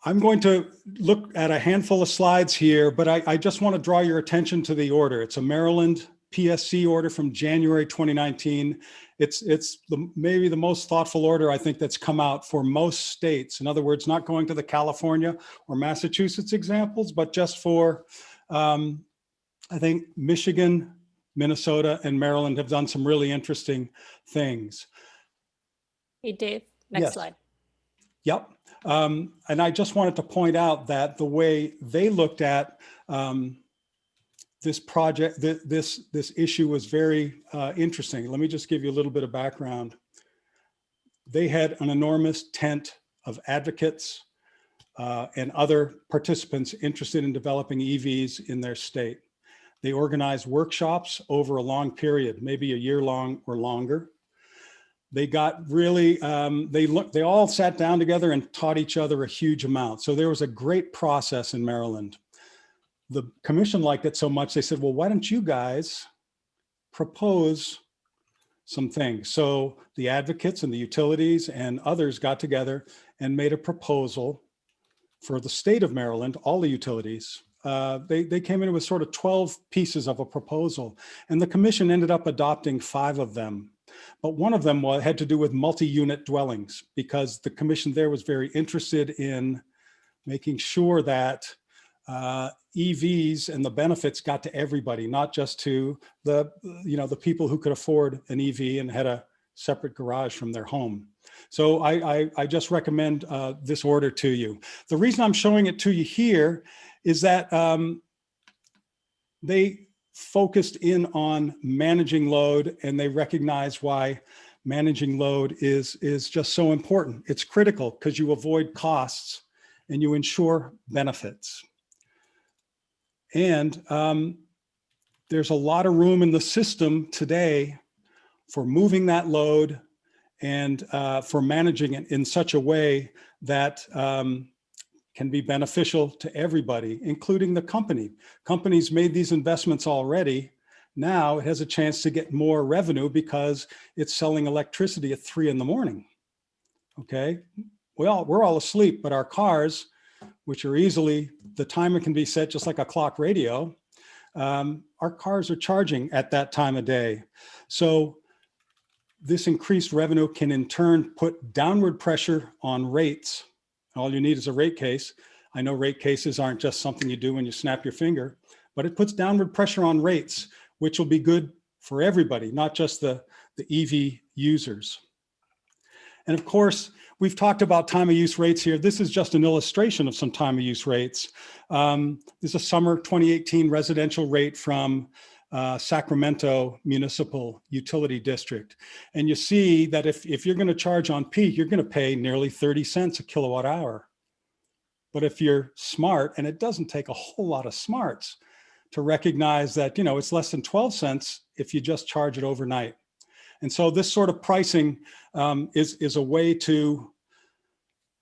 I'm going to look at a handful of slides here, but I just want to draw your attention to the order. It's a Maryland PSC order from January 2019. It's maybe the most thoughtful order I think that's come out for most states. In other words, not going to the California or Massachusetts examples, but just for, I think, Michigan, Minnesota, and Maryland have done some really interesting things. Hey, Dave, next Yes. slide. Yep. And I just wanted to point out that the way they looked at this project, this issue was very interesting. Let me just give you a little bit of background. They had an enormous tent of advocates and other participants interested in developing EVs in their state. They organized workshops over a long period, maybe a year long or longer. They got really, they all sat down together and taught each other a huge amount. So there was a great process in Maryland. The commission liked it so much, they said, well, why don't you guys propose some things? So the advocates and the utilities and others got together and made a proposal for the state of Maryland, all the utilities. They came in with sort of 12 pieces of a proposal, and the commission ended up adopting 5 of them. But one of them had to do with multi-unit dwellings, because the commission there was very interested in making sure that EVs and the benefits got to everybody, not just to the people who could afford an EV and had a separate garage from their home. So I just recommend this order to you. The reason I'm showing it to you here is that they focused in on managing load, and they recognize why managing load is just so important. It's critical because you avoid costs and you ensure benefits. And there's a lot of room in the system today for moving that load and for managing it in such a way that can be beneficial to everybody, including the company. Companies made these investments already. Now it has a chance to get more revenue because it's selling electricity at 3 in the morning. Okay, well, we're all asleep, but our cars, which are easily, the timer can be set just like a clock radio, our cars are charging at that time of day. So this increased revenue can in turn put downward pressure on rates. All you need is a rate case. I know rate cases aren't just something you do when you snap your finger, but it puts downward pressure on rates, which will be good for everybody, not just the EV users. And of course, we've talked about time of use rates here. This is just an illustration of some time of use rates. This is a summer 2018 residential rate from Sacramento Municipal Utility District. And you see that if you're going to charge on peak, you're going to pay nearly 30 cents a kilowatt hour. But if you're smart, and it doesn't take a whole lot of smarts to recognize that, you know, it's less than 12 cents if you just charge it overnight. And so this sort of pricing is a way to,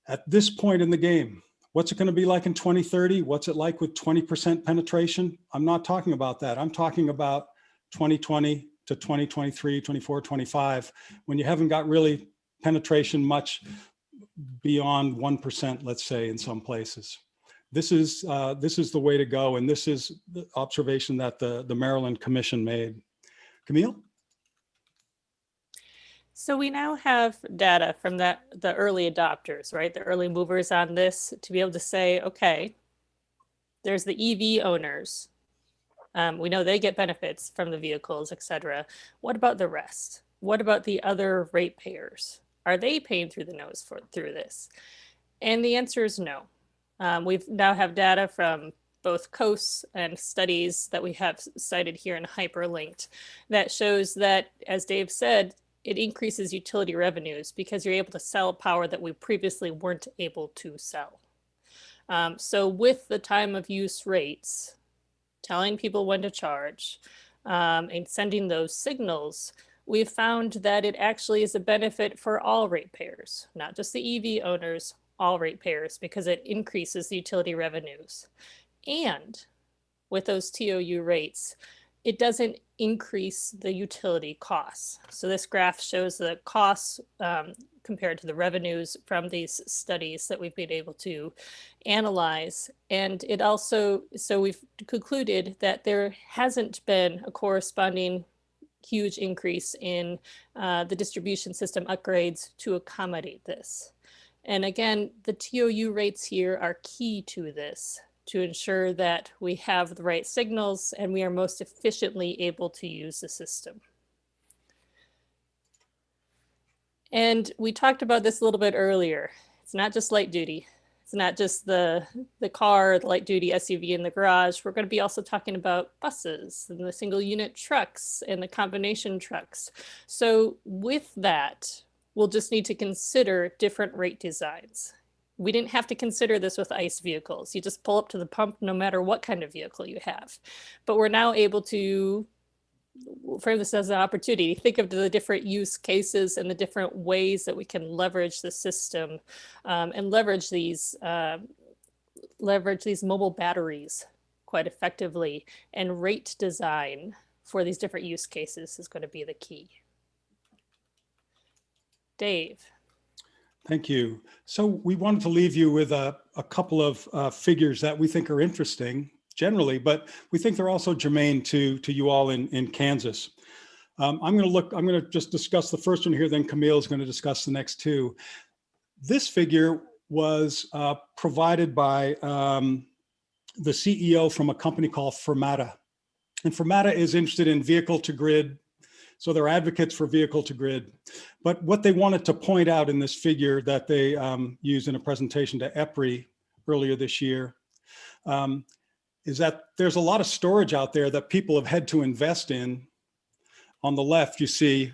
at this point in the game, what's it going to be like in 2030? What's it like with 20% penetration? I'm not talking about that. I'm talking about 2020 to 2023, 24, 25, when you haven't got really penetration much beyond 1%, let's say, in some places. This is the way to go. And this is the observation that the Maryland Commission made. Camille? So we now have data from the early adopters, right? The early movers on this to be able to say, okay, there's the EV owners. We know they get benefits from the vehicles, et cetera. What about the rest? What about the other ratepayers? Are they paying through the nose through this? And the answer is no. We've now have data from both coasts and studies that we have cited here and hyperlinked that shows that, as Dave said, it increases utility revenues because you're able to sell power that we previously weren't able to sell. So with the time of use rates, telling people when to charge, and sending those signals, we've found that it actually is a benefit for all ratepayers, not just the EV owners, all ratepayers, because it increases the utility revenues. And with those TOU rates, it doesn't increase the utility costs. So this graph shows the costs compared to the revenues from these studies that we've been able to analyze. And it also, so we've concluded that there hasn't been a corresponding huge increase in the distribution system upgrades to accommodate this. And again, the TOU rates here are key to this, to ensure that we have the right signals and we are most efficiently able to use the system. And we talked about this a little bit earlier. It's not just light duty. It's not just the car, the light duty SUV in the garage. We're going to be also talking about buses and the single unit trucks and the combination trucks. So with that, we'll just need to consider different rate designs. We didn't have to consider this with ICE vehicles. You just pull up to the pump no matter what kind of vehicle you have. But we're now able to frame this as an opportunity. Think of the different use cases and the different ways that we can leverage the system and leverage these mobile batteries quite effectively. And rate design for these different use cases is going to be the key. Dave. Thank you. So we wanted to leave you with a couple of figures that we think are interesting generally, but we think they're also germane to you all in Kansas. I'm going to just discuss the first one here, then Camille is going to discuss the next two. This figure was provided by the CEO from a company called Fermata. And Fermata is interested in vehicle to grid. So they're advocates for vehicle to grid. But what they wanted to point out in this figure that they used in a presentation to EPRI earlier this year is that there's a lot of storage out there that people have had to invest in. On the left, you see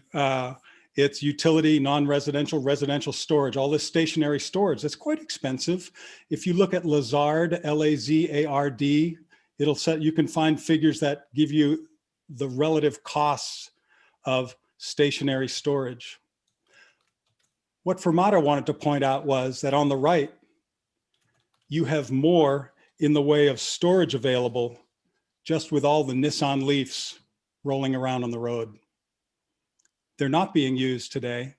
it's utility, non-residential, residential storage, all this stationary storage. That's quite expensive. If you look at Lazard, L-A-Z-A-R-D, you can find figures that give you the relative costs of stationary storage. What Fermata wanted to point out was that on the right, you have more in the way of storage available just with all the Nissan Leafs rolling around on the road. They're not being used today.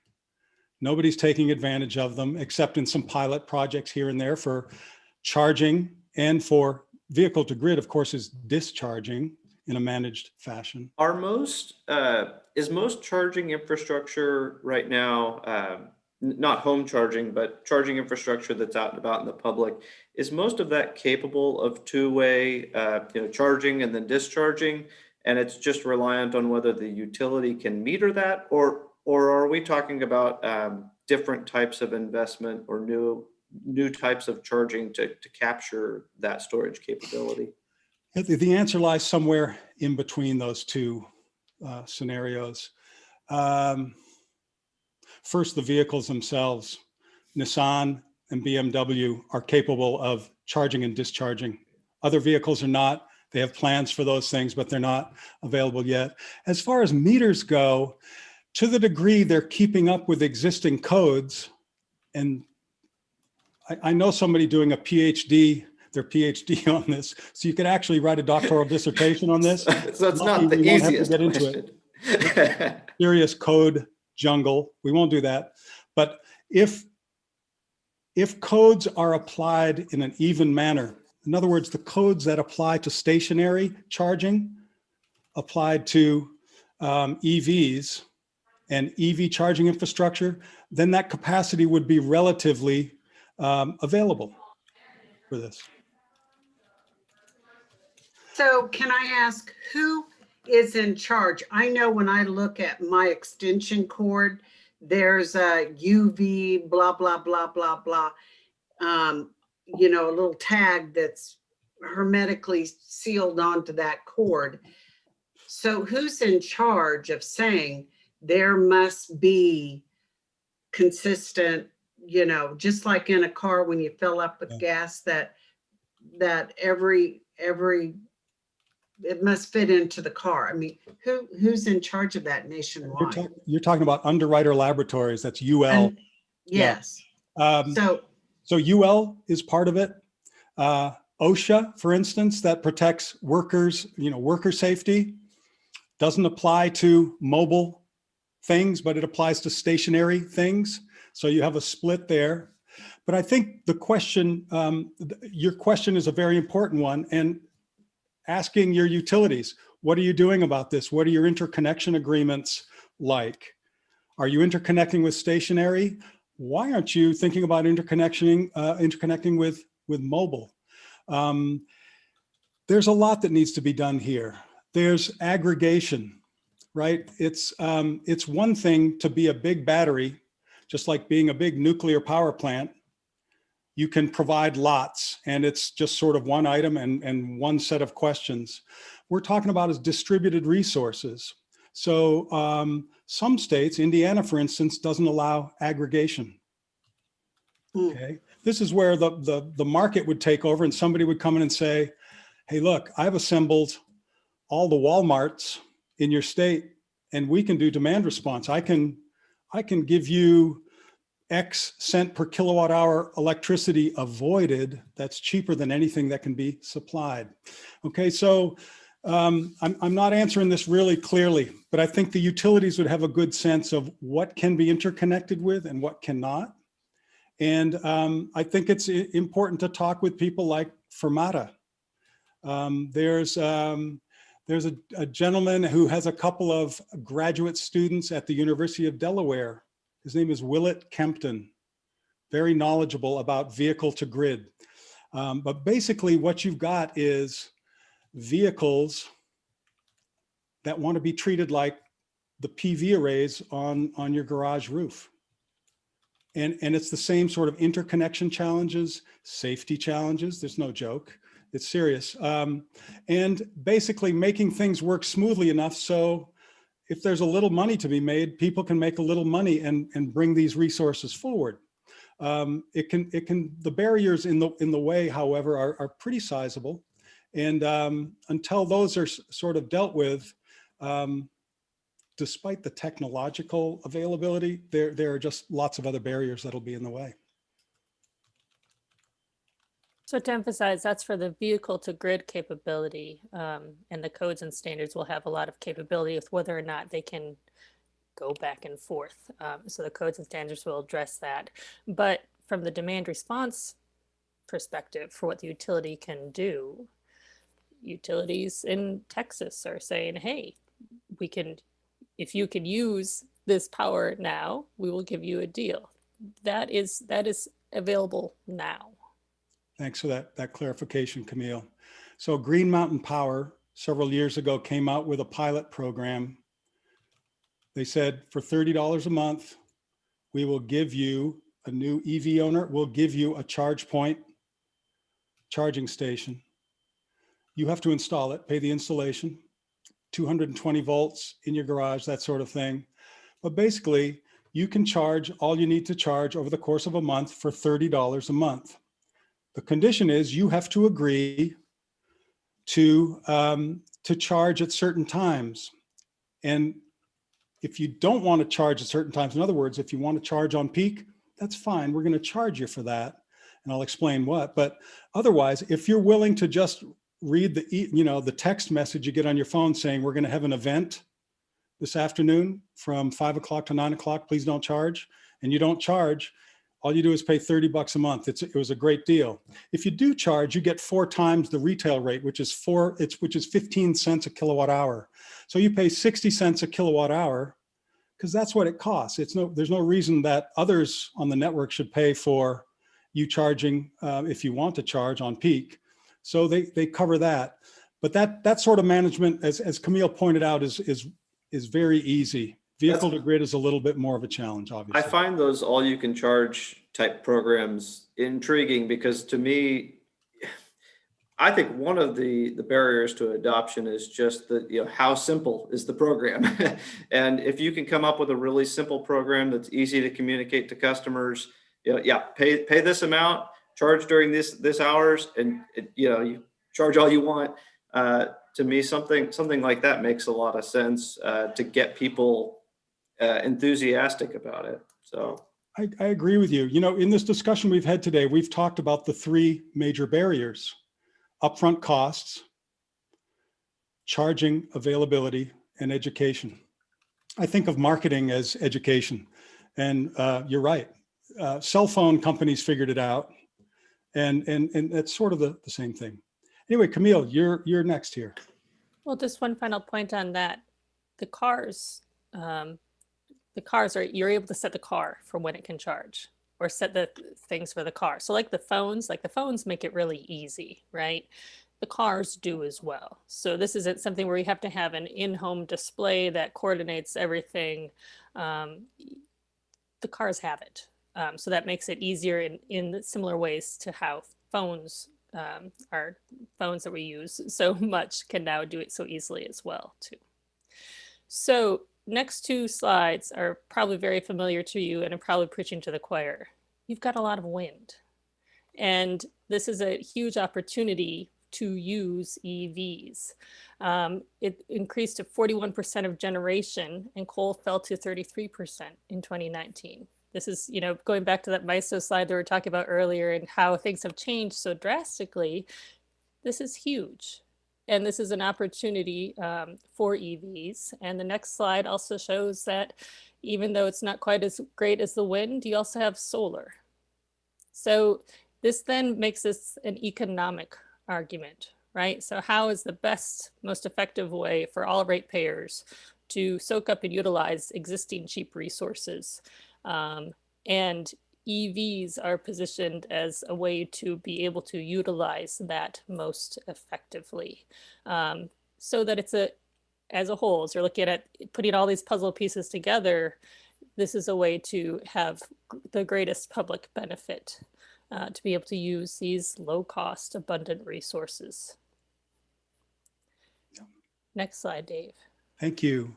Nobody's taking advantage of them except in some pilot projects here and there for charging, and for vehicle to grid, of course, is discharging in a managed fashion. Is most charging infrastructure right now, not home charging, but charging infrastructure that's out and about in the public, is most of that capable of two-way charging and then discharging, and it's just reliant on whether the utility can meter that, or are we talking about different types of investment or new types of charging to capture that storage capability? The answer lies somewhere in between those two scenarios. First, the vehicles themselves. Nissan and BMW are capable of charging and discharging. Other vehicles are not. They have plans for those things, but they're not available yet. As far as meters go, to the degree they're keeping up with existing codes, and I know somebody doing their PhD on this, so you could actually write a doctoral dissertation on this. So it's not the easiest get into it. Serious code jungle. We won't do that. But if codes are applied in an even manner, in other words, the codes that apply to stationary charging applied to EVs, and EV charging infrastructure, then that capacity would be relatively available for this. So can I ask, who is in charge? I know when I look at my extension cord, there's a UV, blah, blah, blah, blah, blah. You know, a little tag that's hermetically sealed onto that cord. So who's in charge of saying there must be consistent, you know, just like in a car when you fill up with gas, that every it must fit into the car. I mean, who's in charge of that nationwide? You're talking about Underwriter Laboratories, that's UL. And, yes. So UL is part of it. OSHA, for instance, that protects workers, you know, worker safety, doesn't apply to mobile things, but it applies to stationary things. So you have a split there. But I think the question, your question is a very important one, and asking your utilities, what are you doing about this? What are your interconnection agreements like? Are you interconnecting with stationary? Why aren't you thinking about interconnecting with mobile? There's a lot that needs to be done here. There's aggregation, right? It's one thing to be a big battery, just like being a big nuclear power plant. You can provide lots, and it's just sort of one item and one set of questions. We're talking about is distributed resources. So some states, Indiana, for instance, doesn't allow aggregation. Okay, this is where the market would take over, and somebody would come in and say, hey, look, I've assembled all the Walmarts in your state, and we can do demand response. I can give you X cent per kilowatt hour electricity avoided. That's cheaper than anything that can be supplied. Okay, so I'm not answering this really clearly, but I think the utilities would have a good sense of what can be interconnected with and what cannot. And I think it's important to talk with people like Fermata. There's a gentleman who has a couple of graduate students at the University of Delaware. His name is Willett Kempton, very knowledgeable about vehicle to grid. But basically what you've got is vehicles that want to be treated like the PV arrays on your garage roof. And it's the same sort of interconnection challenges, safety challenges. There's no joke. It's serious. And basically making things work smoothly enough so if there's a little money to be made, people can make a little money and bring these resources forward. The barriers in the way, however, are pretty sizable. And until those are sort of dealt with, despite the technological availability, there are just lots of other barriers that'll be in the way. So to emphasize, that's for the vehicle to grid capability, and the codes and standards will have a lot of capability with whether or not they can go back and forth. So the codes and standards will address that. But from the demand response perspective for what the utility can do, utilities in Texas are saying, hey, if you can use this power now, we will give you a deal. That is available now. Thanks for that clarification, Camille. So Green Mountain Power several years ago came out with a pilot program. They said for $30 a month, we will give you a new EV owner, we'll give you a charge point charging station. You have to install it, pay the installation, 220 volts in your garage, that sort of thing. But basically, you can charge all you need to charge over the course of a month for $30 a month. The condition is you have to agree to charge at certain times. And if you don't want to charge at certain times, in other words, if you want to charge on peak, that's fine. We're going to charge you for that. And I'll explain what. But otherwise, if you're willing to just read the text message you get on your phone saying we're going to have an event this afternoon from 5 o'clock to 9 o'clock, please don't charge, and you don't charge, all you do is pay $30 a month. It was a great deal. If you do charge, you get 4 times the retail rate, which is 15 cents a kilowatt hour. So you pay 60 cents a kilowatt hour because that's what it costs. There's no reason that others on the network should pay for you charging if you want to charge on peak. So they cover that. But that sort of management, as Camille pointed out, is very easy. Vehicle to grid is a little bit more of a challenge, obviously. I find those all you can charge type programs intriguing because to me, I think one of the barriers to adoption is just that, how simple is the program? And if you can come up with a really simple program that's easy to communicate to customers, pay this amount, charge during this hours, and you charge all you want. To me, something like that makes a lot of sense to get people enthusiastic about it. So I agree with you. In this discussion we've had today, we've talked about the three major barriers: upfront costs, charging availability, and education. I think of marketing as education, and you're right. Cell phone companies figured it out, and it's sort of the same thing. Anyway, Camille, you're next here. Well, just one final point on that. The cars you're able to set the car for when it can charge, or set the things for the car. So like the phones make it really easy, right? The cars do as well. So this isn't something where you have to have an in-home display that coordinates everything. The cars have it. So that makes it easier in similar ways to how phones our phones that we use so much can now do it so easily as well too. So next two slides are probably very familiar to you and I'm probably preaching to the choir. You've got a lot of wind, and this is a huge opportunity to use EVs. It increased to 41% of generation, and coal fell to 33% in 2019. This is, going back to that MISO slide that we were talking about earlier and how things have changed so drastically. This is huge. And this is an opportunity for EVs. And the next slide also shows that even though it's not quite as great as the wind, you also have solar. So this then makes this an economic argument, right? So how is the best, most effective way for all ratepayers to soak up and utilize existing cheap resources? And EVs are positioned as a way to be able to utilize that most effectively. So that it's as a whole, as you're looking at putting all these puzzle pieces together, this is a way to have the greatest public benefit to be able to use these low cost, abundant resources. Yeah. Next slide, Dave. Thank you.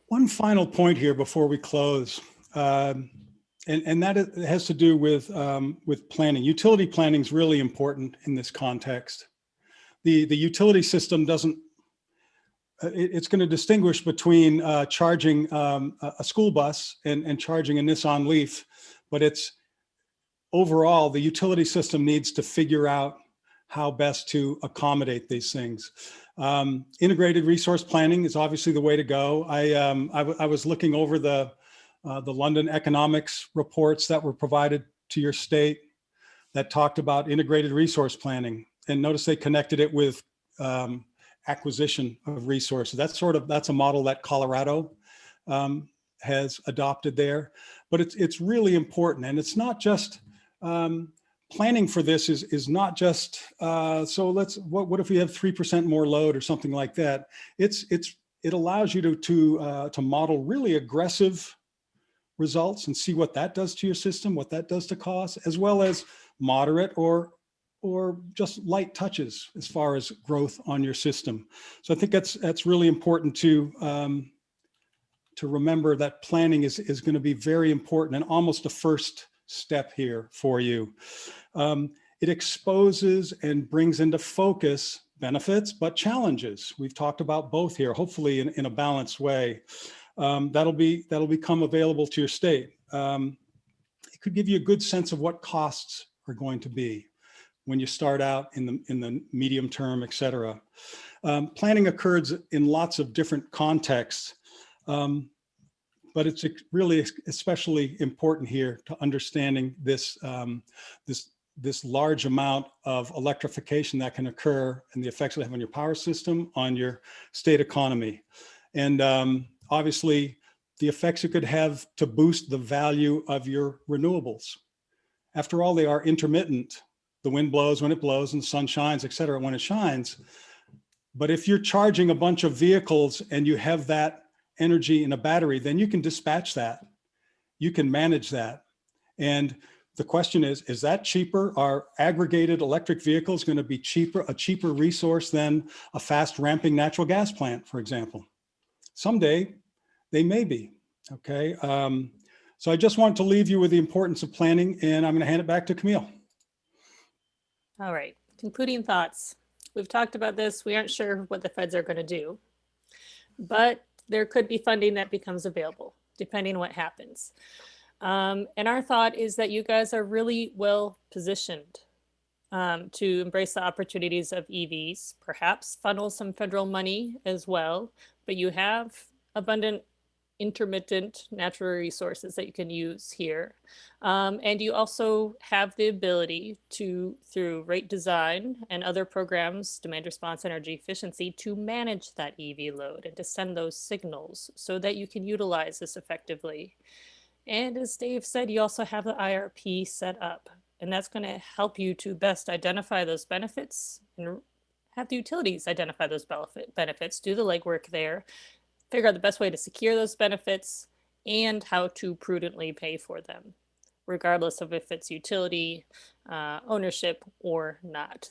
One final point here before we close. And that has to do with planning. Utility planning is really important in this context. The utility system doesn't, it's going to distinguish between charging a school bus and charging a Nissan Leaf, but it's overall, the utility system needs to figure out how best to accommodate these things. Integrated resource planning is obviously the way to go. I was looking over the London economics reports that were provided to your state that talked about integrated resource planning, and notice they connected it with acquisition of resources. That's a model that Colorado has adopted there, but it's really important. And it's not just planning for this is not just so what if we have 3% more load or something like that. It allows you to model really aggressive results and see what that does to your system, what that does to costs, as well as moderate or just light touches as far as growth on your system. So I think that's really important to remember that planning is going to be very important and almost a first step here for you. It exposes and brings into focus benefits, but challenges. We've talked about both here, hopefully in a balanced way. That'll become available to your state. It could give you a good sense of what costs are going to be when you start out in the medium term, et cetera. Planning occurs in lots of different contexts, but it's really especially important here to understanding this large amount of electrification that can occur and the effects it have on your power system, on your state economy. And obviously, the effects it could have to boost the value of your renewables. After all, they are intermittent. The wind blows when it blows and the sun shines, et cetera, when it shines. But if you're charging a bunch of vehicles and you have that energy in a battery, then you can dispatch that. You can manage that. And the question is that cheaper? Are aggregated electric vehicles going to be a cheaper resource than a fast ramping natural gas plant, for example? Someday they may be, okay? So I just wanted to leave you with the importance of planning, and I'm going to hand it back to Camille. All right, concluding thoughts. We've talked about this. We aren't sure what the feds are going to do, but there could be funding that becomes available depending on what happens. And our thought is that you guys are really well positioned to embrace the opportunities of EVs, perhaps funnel some federal money as well, but you have abundant intermittent natural resources that you can use here. And you also have the ability to, through rate design and other programs, demand response, energy efficiency, to manage that EV load and to send those signals so that you can utilize this effectively. And as Dave said, you also have the IRP set up, and that's going to help you to best identify those benefits and have the utilities identify those benefits, do the legwork there, figure out the best way to secure those benefits and how to prudently pay for them, regardless of if it's utility, ownership or not.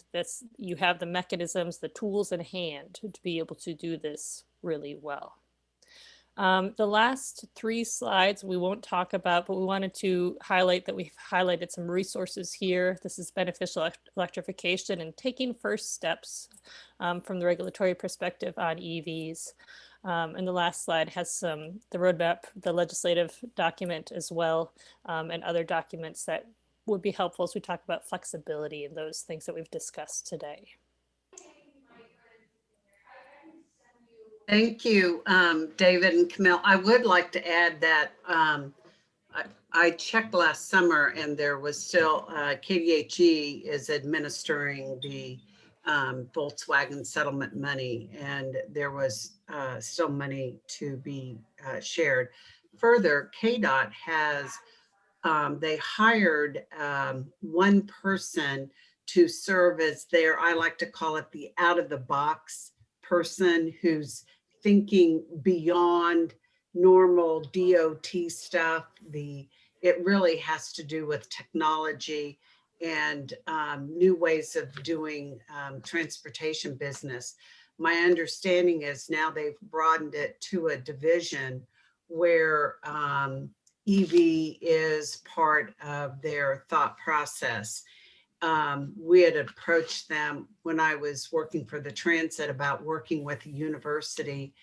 You have the mechanisms, the tools in hand to be able to do this really well. The last 3 slides we won't talk about, but we wanted to highlight that we've highlighted some resources here. This is beneficial electrification and taking first steps from the regulatory perspective on EVs. And the last slide has the roadmap, the legislative document as well, and other documents that would be helpful as we talk about flexibility and those things that we've discussed today. Thank you, David and Camille. I would like to add that I checked last summer and there was still, KDHE is administering the Volkswagen settlement money, and there was still money to be shared. Further, KDOT has, they hired one person to serve as their, I like to call it the out of the box person who's thinking beyond normal DOT stuff. It really has to do with technology and new ways of doing transportation business. My understanding is now they've broadened it to a division where EV is part of their thought process. We had approached them when I was working for the transit about working with a university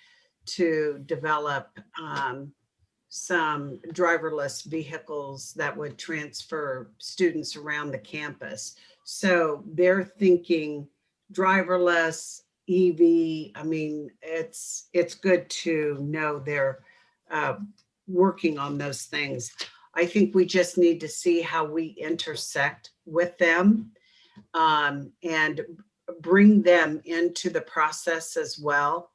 to develop some driverless vehicles that would transfer students around the campus. So they're thinking driverless, EV. I mean, it's good to know they're working on those things. I think we just need to see how we intersect with them and bring them into the process as well.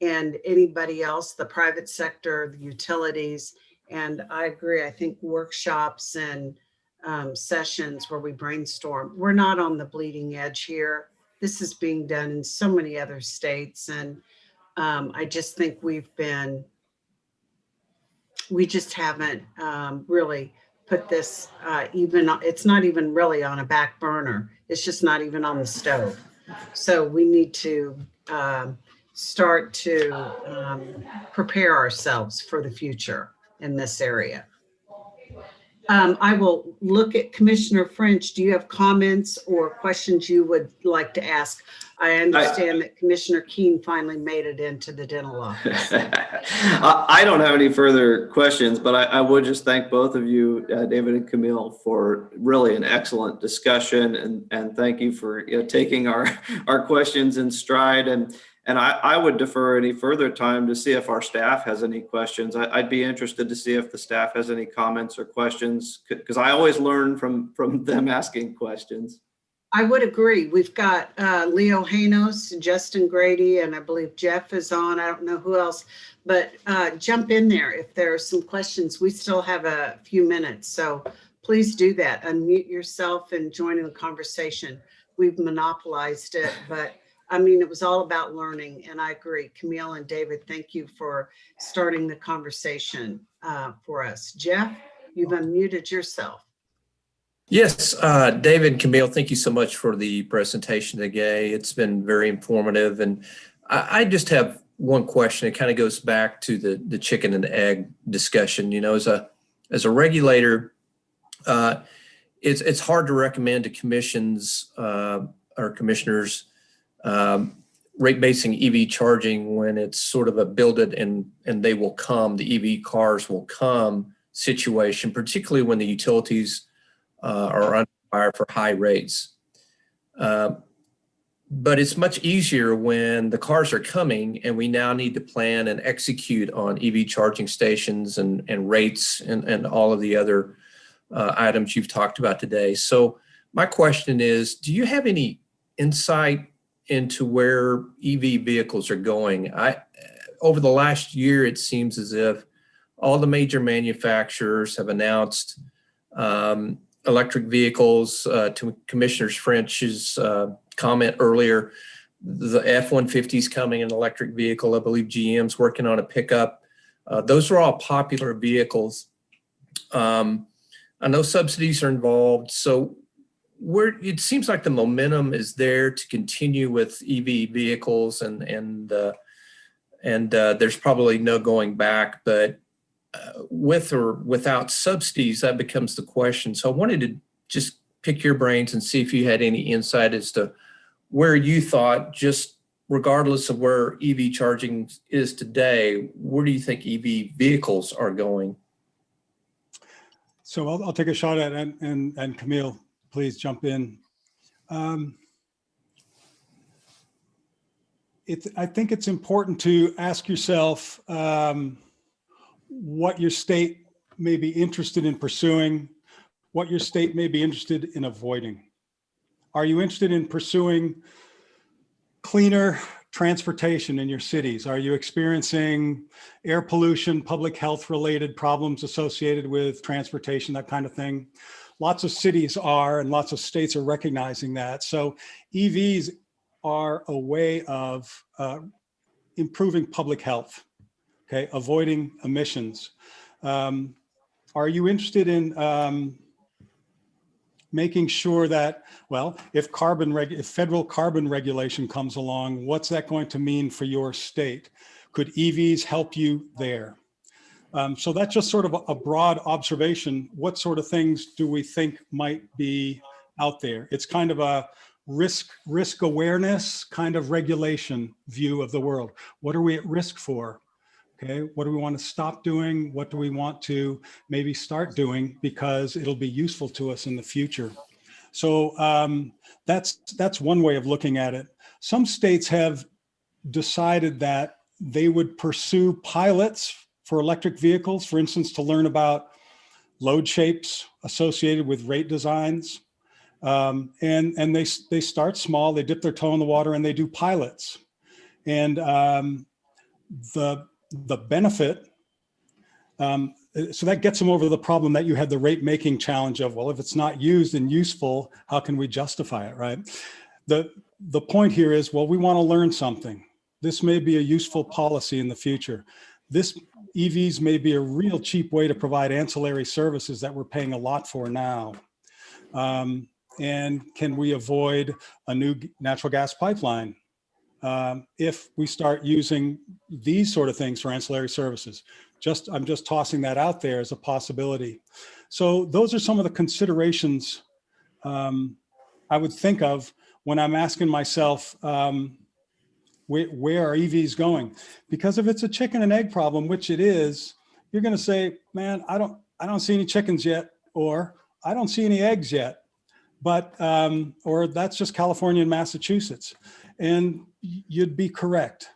And anybody else, the private sector, the utilities. And I agree, I think workshops and sessions where we brainstorm, we're not on the bleeding edge here. This is being done in so many other states. And I just think we just haven't really put this it's not even really on a back burner. It's just not even on the stove. So we need to start to prepare ourselves for the future in this area. I will look at Commissioner French. Do you have comments or questions you would like to ask? I understand that Commissioner Keene finally made it into the dental office. I don't have any further questions, but I would just thank both of you, David and Camille, for really an excellent discussion, and thank you for taking our questions in stride. And I would defer any further time to see if our staff has any questions. I'd be interested to see if the staff has any comments or questions, because I always learn from them asking questions. I would agree. We've got Leo Hanos, Justin Grady, and I believe Jeff is on. I don't know who else, but jump in there if there are some questions. We still have a few minutes, so please do that. Unmute yourself and join in the conversation. We've monopolized it, but I mean, it was all about learning, and I agree. Camille and David, thank you for starting the conversation for us. Jeff, you've unmuted yourself. Yes, David and Camille, thank you so much for the presentation today. It's been very informative. And I just have one question. It kind of goes back to the chicken and egg discussion. You know, as a regulator, it's hard to recommend to commissions or commissioners rate-basing EV charging when it's sort of a build it and they will come, the EV cars will come situation, particularly when the utilities are under fire for high rates. But it's much easier when the cars are coming and we now need to plan and execute on EV charging stations and rates and all of the other items you've talked about today. So my question is, do you have any insight into where EV vehicles are going? Over the last year, it seems as if all the major manufacturers have announced electric vehicles. To Commissioner French's comment earlier, the F-150 is coming, an electric vehicle. I believe GM's working on a pickup. Those are all popular vehicles. I know subsidies are involved. So it seems like the momentum is there to continue with EV vehicles, and there's probably no going back. But with or without subsidies, that becomes the question. So I wanted to just pick your brains and see if you had any insight as to where you thought, just regardless of where EV charging is today, where do you think EV vehicles are going? So I'll take a shot at it, and Camille, please jump in. I think it's important to ask yourself what your state may be interested in pursuing, what your state may be interested in avoiding. Are you interested in pursuing cleaner transportation in your cities? Are you experiencing air pollution, public health related problems associated with transportation, that kind of thing? Lots of cities are, and lots of states are recognizing that. So EVs are a way of improving public health, okay, avoiding emissions. Are you interested in making sure that, well, if federal carbon regulation comes along, what's that going to mean for your state? Could EVs help you there? So that's just sort of a broad observation. What sort of things do we think might be out there? It's kind of a risk awareness kind of regulation view of the world. What are we at risk for? Okay, what do we want to stop doing? What do we want to maybe start doing because it'll be useful to us in the future? So that's one way of looking at it. Some states have decided that they would pursue pilots for electric vehicles, for instance, to learn about load shapes associated with rate designs. And they start small, they dip their toe in the water and they do pilots. And the benefit, so that gets them over the problem that you had the rate making challenge of, well, if it's not used and useful, how can we justify it, right? The point here is, well, we want to learn something. This may be a useful policy in the future. EVs may be a real cheap way to provide ancillary services that we're paying a lot for now. And can we avoid a new natural gas pipeline if we start using these sort of things for ancillary services? I'm just tossing that out there as a possibility. So those are some of the considerations I would think of when I'm asking myself, where are EVs going? Because if it's a chicken and egg problem, which it is, you're going to say, man, I don't see any chickens yet, or I don't see any eggs yet, but or that's just California and Massachusetts, and you'd be correct.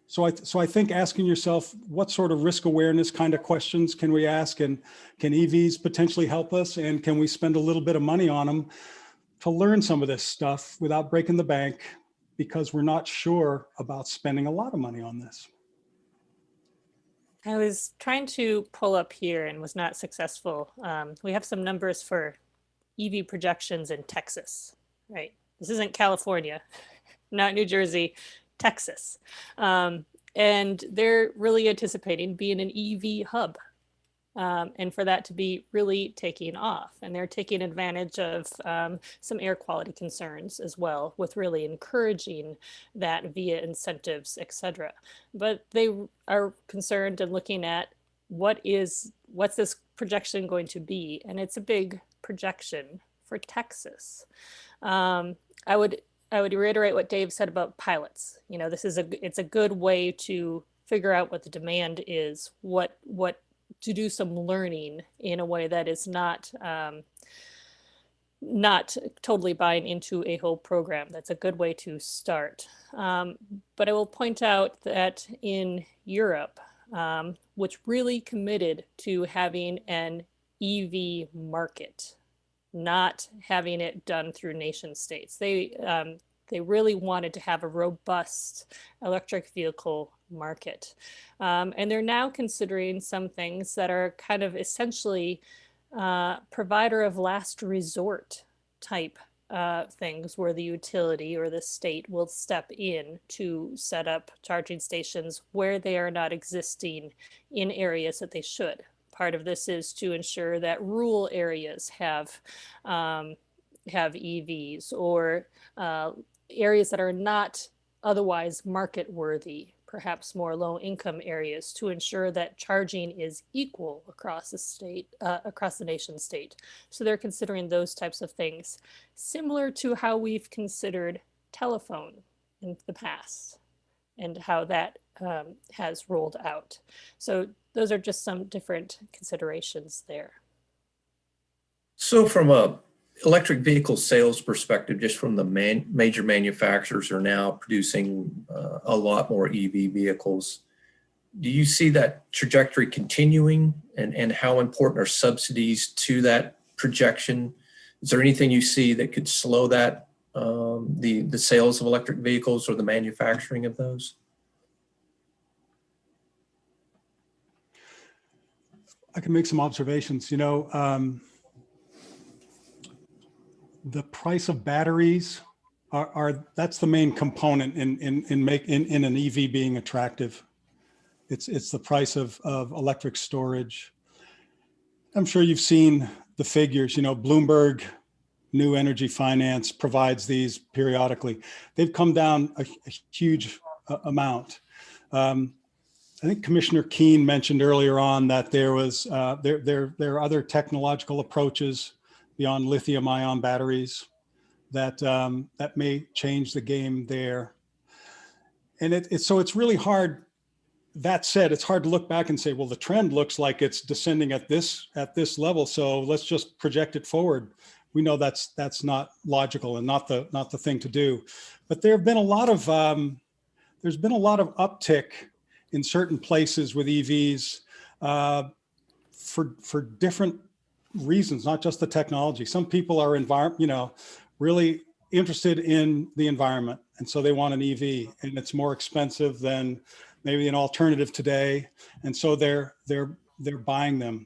So I think asking yourself, what sort of risk awareness kind of questions can we ask, and can EVs potentially help us, and can we spend a little bit of money on them to learn some of this stuff without breaking the bank, because we're not sure about spending a lot of money on this. I was trying to pull up here and was not successful. We have some numbers for EV projections in Texas, right? This isn't California, not New Jersey, Texas. And they're really anticipating being an EV hub, and for that to be really taking off. And they're taking advantage of some air quality concerns as well, with really encouraging that via incentives, et cetera. But they are concerned and looking at what's this projection going to be? And it's a big projection for Texas. I would reiterate what Dave said about pilots. You know, it's a good way to figure out what the demand is, what to do some learning in a way that is not totally buying into a whole program. That's a good way to start. But I will point out that in Europe, which really committed to having an EV market, not having it done through nation states. They really wanted to have a robust electric vehicle market. And they're now considering some things that are kind of essentially provider of last resort type things, where the utility or the state will step in to set up charging stations where they are not existing in areas that they should. Part of this is to ensure that rural areas have EVs, or areas that are not otherwise market worthy, perhaps more low income areas, to ensure that charging is equal across the state, across the nation state. So they're considering those types of things, similar to how we've considered telephone in the past and how that has rolled out. So those are just some different considerations there. So from a electric vehicle sales perspective, just from the major manufacturers are now producing a lot more EV vehicles. Do you see that trajectory continuing, and how important are subsidies to that projection? Is there anything you see that could slow that, the sales of electric vehicles or the manufacturing of those? I can make some observations. You know, the price of batteries that's the main component in an EV being attractive. It's the price of electric storage. I'm sure you've seen the figures. You know, Bloomberg New Energy Finance provides these periodically. They've come down a huge amount. I think Commissioner Keene mentioned earlier on that there are other technological approaches beyond lithium-ion batteries that may change the game there. And so it's really hard. That said, it's hard to look back and say, well, the trend looks like it's descending at this level, so let's just project it forward. We know that's not logical and not the thing to do. But there's been a lot of uptick in certain places with EVs for different reasons, not just the technology. Some people are really interested in the environment, and so they want an EV, and it's more expensive than maybe an alternative today, and so they're buying them.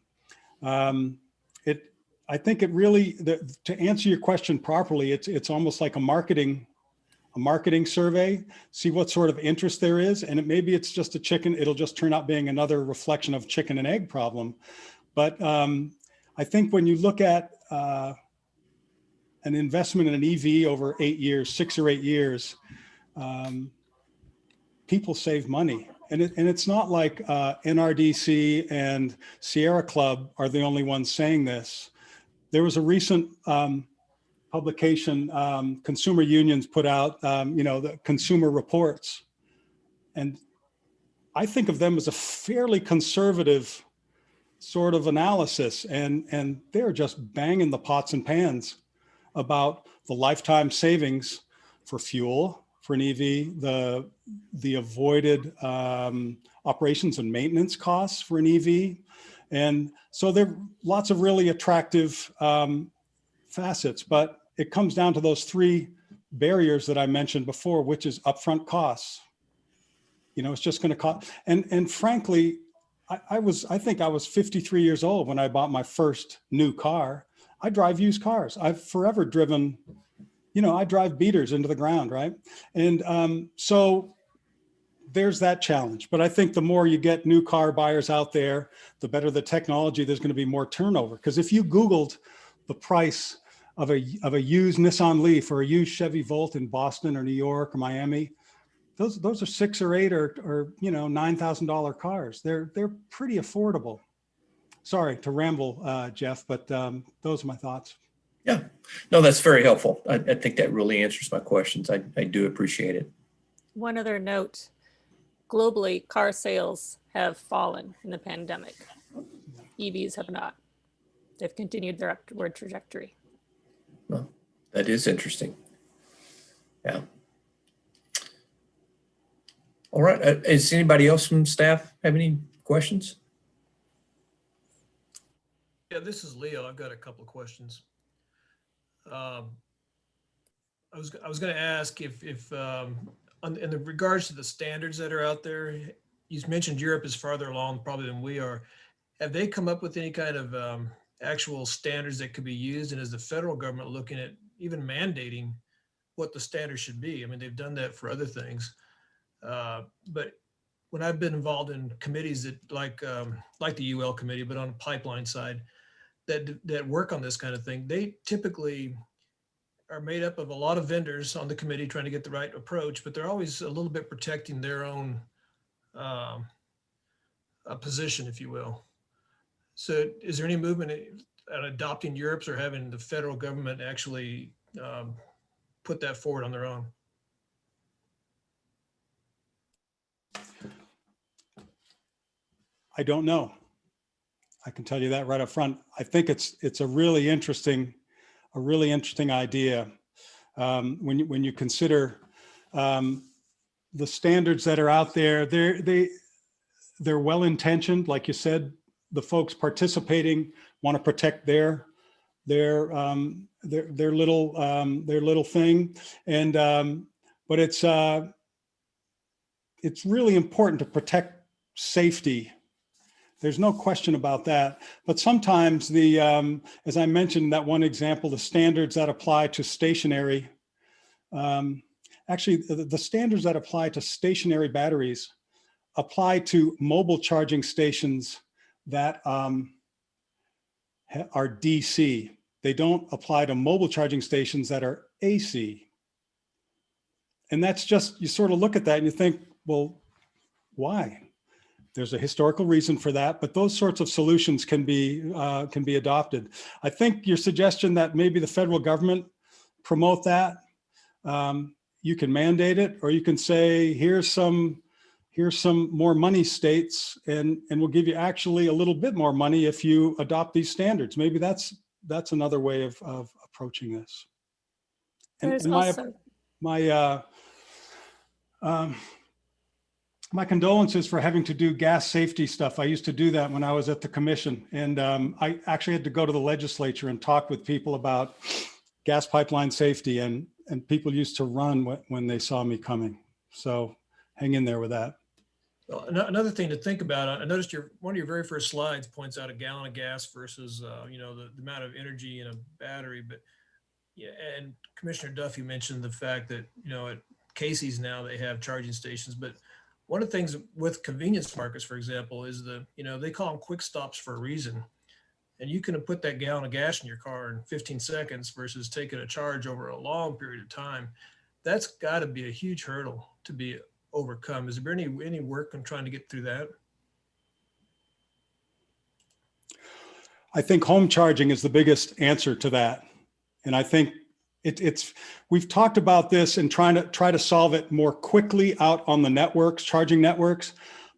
I think it really, to answer your question properly, it's almost like a marketing survey, see what sort of interest there is. And maybe it's just it'll just turn out being another reflection of chicken and egg problem. But I think when you look at an investment in an EV over 8 years, 6 or 8 years, people save money. And it's not like NRDC and Sierra Club are the only ones saying this. There was a recent publication, consumer unions put out, the consumer reports. And I think of them as a fairly conservative sort of analysis. And they're just banging the pots and pans about the lifetime savings for fuel, for an EV, the avoided operations and maintenance costs for an EV. And so there are lots of really attractive facets, but it comes down to those three barriers that I mentioned before, which is upfront costs. You know, it's just going to cost. And frankly, I think I was 53 years old when I bought my first new car. I drive used cars. I've forever driven, you know, I drive beaters into the ground, right? And so there's that challenge. But I think the more you get new car buyers out there, the better the technology, there's going to be more turnover. Because if you Googled the price of a used Nissan Leaf or a used Chevy Volt in Boston or New York or Miami, those are $6,000 or $8,000 or you know, $9,000 cars. They're pretty affordable. Sorry to ramble, Jeff, but those are my thoughts. Yeah, no, that's very helpful. I think that really answers my questions. I do appreciate it. One other note, globally, car sales have fallen in the pandemic. EVs have not. They've continued their upward trajectory. Well, that is interesting. Yeah. All right. Does anybody else from staff have any questions? Yeah, this is Leo. I've got a couple of questions. I was going to ask if in the regards to the standards that are out there, you mentioned Europe is farther along probably than we are. Have they come up with any kind of actual standards that could be used? And is the federal government looking at even mandating what the standards should be? I mean, they've done that for other things. But when I've been involved in committees that like the UL committee, but on the pipeline side, that work on this kind of thing, they typically are made up of a lot of vendors on the committee trying to get the right approach, but they're always a little bit protecting their own position, if you will. So is there any movement at adopting Europe's or having the federal government actually put that forward on their own? I don't know. I can tell you that right up front. I think it's a really interesting idea when you consider the standards that are out there. They're well intentioned, like you said. The folks participating want to protect their little thing, and but it's really important to protect safety. There's no question about that. But sometimes as I mentioned, that one example, the standards that apply to stationary, actually the standards that apply to stationary batteries apply to mobile charging stations that are DC. They don't apply to mobile charging stations that are AC. And that's just, you sort of look at that and you think, well, why? There's a historical reason for that, but those sorts of solutions can be adopted. I think your suggestion that maybe the federal government promote that, you can mandate it, or you can say, here's some more money, states, and we'll give you actually a little bit more money if you adopt these standards. Maybe that's another way of approaching this. There's and also my condolences for having to do gas safety stuff. I used to do that when I was at the commission, and I actually had to go to the legislature and talk with people about gas pipeline safety, and people used to run when they saw me coming. So hang in there with that. Well, another thing to think about, I noticed one of your very first slides points out a gallon of gas versus the amount of energy in a battery. But yeah, and Commissioner Duffy mentioned the fact that at Casey's now they have charging stations, but one of the things with convenience markets, for example, is they call them quick stops for a reason. And you can put that gallon of gas in your car in 15 seconds versus taking a charge over a long period of time. That's got to be a huge hurdle to be overcome. Is there any work on trying to get through that? I think home charging is the biggest answer to that. And I think we've talked about this and try to solve it more quickly out on the networks, charging networks.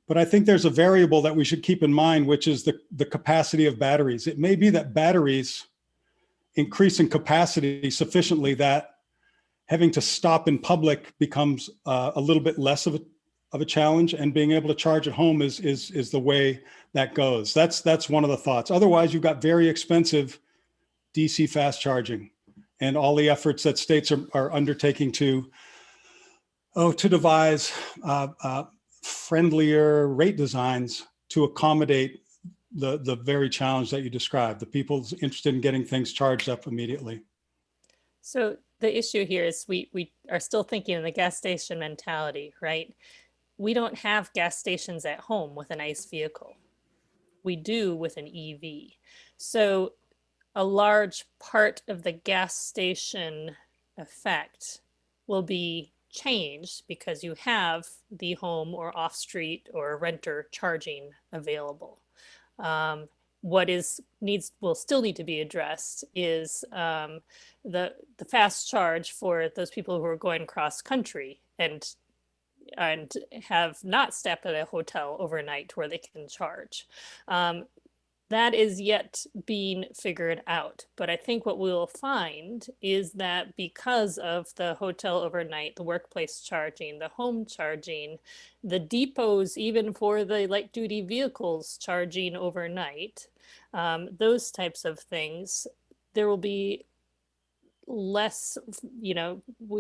But I think there's a variable that we should keep in mind, which is the capacity of batteries. It may be that batteries increase in capacity sufficiently that having to stop in public becomes a little bit less of a challenge, and being able to charge at home is the way that goes. That's one of the thoughts. Otherwise, you've got very expensive DC fast charging. and all the efforts that states are undertaking to devise friendlier rate designs to accommodate the very challenge that you described, the people interested in getting things charged up immediately. So the issue here is we are still thinking in the gas station mentality, right? We don't have gas stations at home with an ICE vehicle. We do with an EV. So a large part of the gas station effect will be changed because you have the home or off-street or renter charging available. What will still need to be addressed is the fast charge for those people who are going cross country and have not stepped at a hotel overnight where they can charge. That is yet being figured out. But I think what we'll find is that because of the hotel overnight, the workplace charging, the home charging, the depots, even for the light duty vehicles charging overnight, those types of things, there will be less, we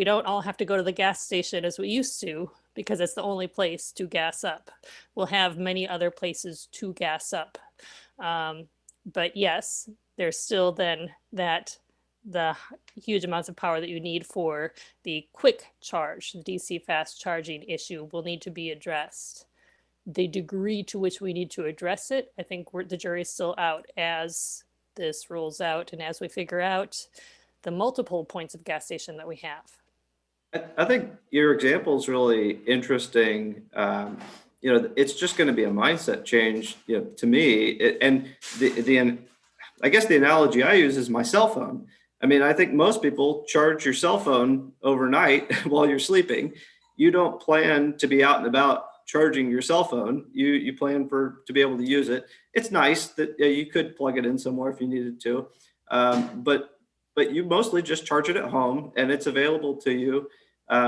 don't all have to go to the gas station as we used to because it's the only place to gas up. We'll have many other places to gas up. But yes, there's still then the huge amounts of power that you need for the quick charge, the DC fast charging issue will need to be addressed. The degree to which we need to address it, I think the jury's still out as this rolls out and as we figure out the multiple points of gas station that we have. I think your example is really interesting. It's just going to be a mindset change, to me. I guess the analogy I use is my cell phone. I mean, I think most people charge your cell phone overnight while you're sleeping. You don't plan to be out and about charging your cell phone. You plan to be able to use it. It's nice that you could plug it in somewhere if you needed to, but you mostly just charge it at home and it's available to you.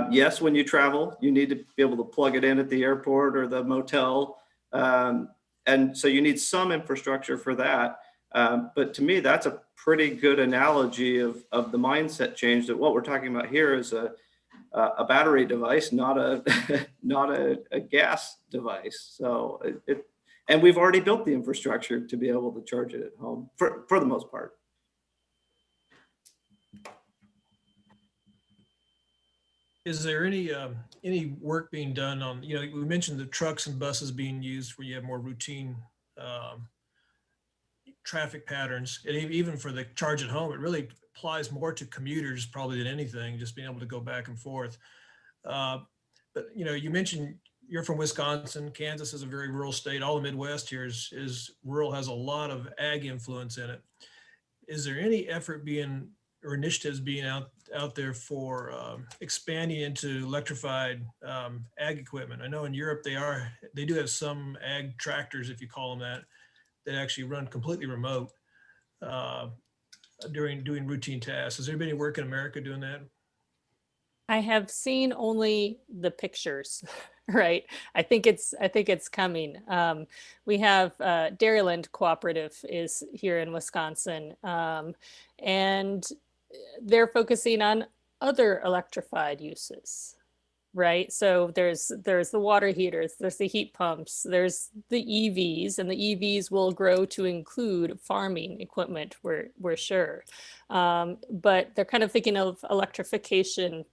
Yes, when you travel, you need to be able to plug it in at the airport or the motel. And so you need some infrastructure for that. But to me, that's a pretty good analogy of the mindset change, that what we're talking about here is a battery device, not a gas device. So and we've already built the infrastructure to be able to charge it at home for the most part. Is there any work being done on, we mentioned the trucks and buses being used where you have more routine traffic patterns, and even for the charge at home, it really applies more to commuters probably than anything, just being able to go back and forth. But you mentioned you're from Wisconsin. Kansas is a very rural state. All the Midwest here is rural, has a lot of ag influence in it. Is there any effort or initiatives being out there for expanding into electrified ag equipment? I know in Europe they do have some ag tractors, if you call them that actually run completely remote during doing routine tasks. Is there anybody work in America doing that? I have seen only the pictures, right? I think it's coming. We have Dairyland Cooperative is here in Wisconsin, and they're focusing on other electrified uses, right? So there's the water heaters, there's the heat pumps, there's the EVs, and the EVs will grow to include farming equipment, we're sure. But they're kind of thinking of electrification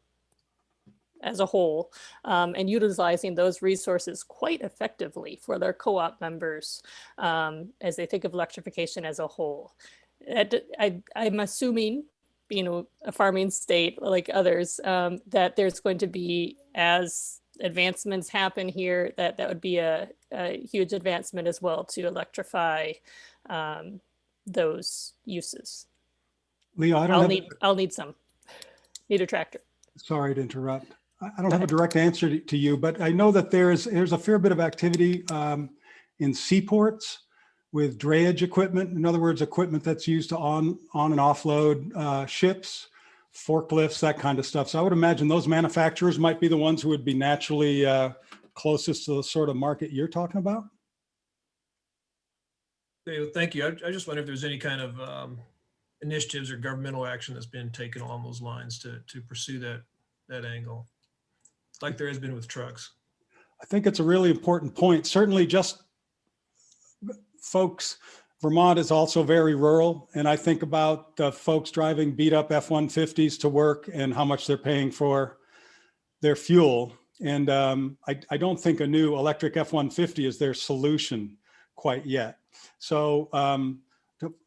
as a whole, and utilizing those resources quite effectively for their co-op members as they think of electrification as a whole. I'm assuming, a farming state like others, that there's going to be, as advancements happen here, that would be a huge advancement as well to electrify those uses. Leo, I'll need a tractor. Sorry to interrupt. I don't have a direct answer to you, but I know that there's a fair bit of activity in seaports with drayage equipment. In other words, equipment that's used to on and offload ships, forklifts, that kind of stuff. So I would imagine those manufacturers might be the ones who would be naturally closest to the sort of market you're talking about. Okay, well, thank you. I just wonder if there's any kind of initiatives or governmental action that's been taken along those lines to pursue that angle, like there has been with trucks? I think it's a really important point. Certainly, just folks, Vermont is also very rural. And I think about the folks driving beat up F-150s to work and how much they're paying for their fuel. And I don't think a new electric F-150 is their solution quite yet. So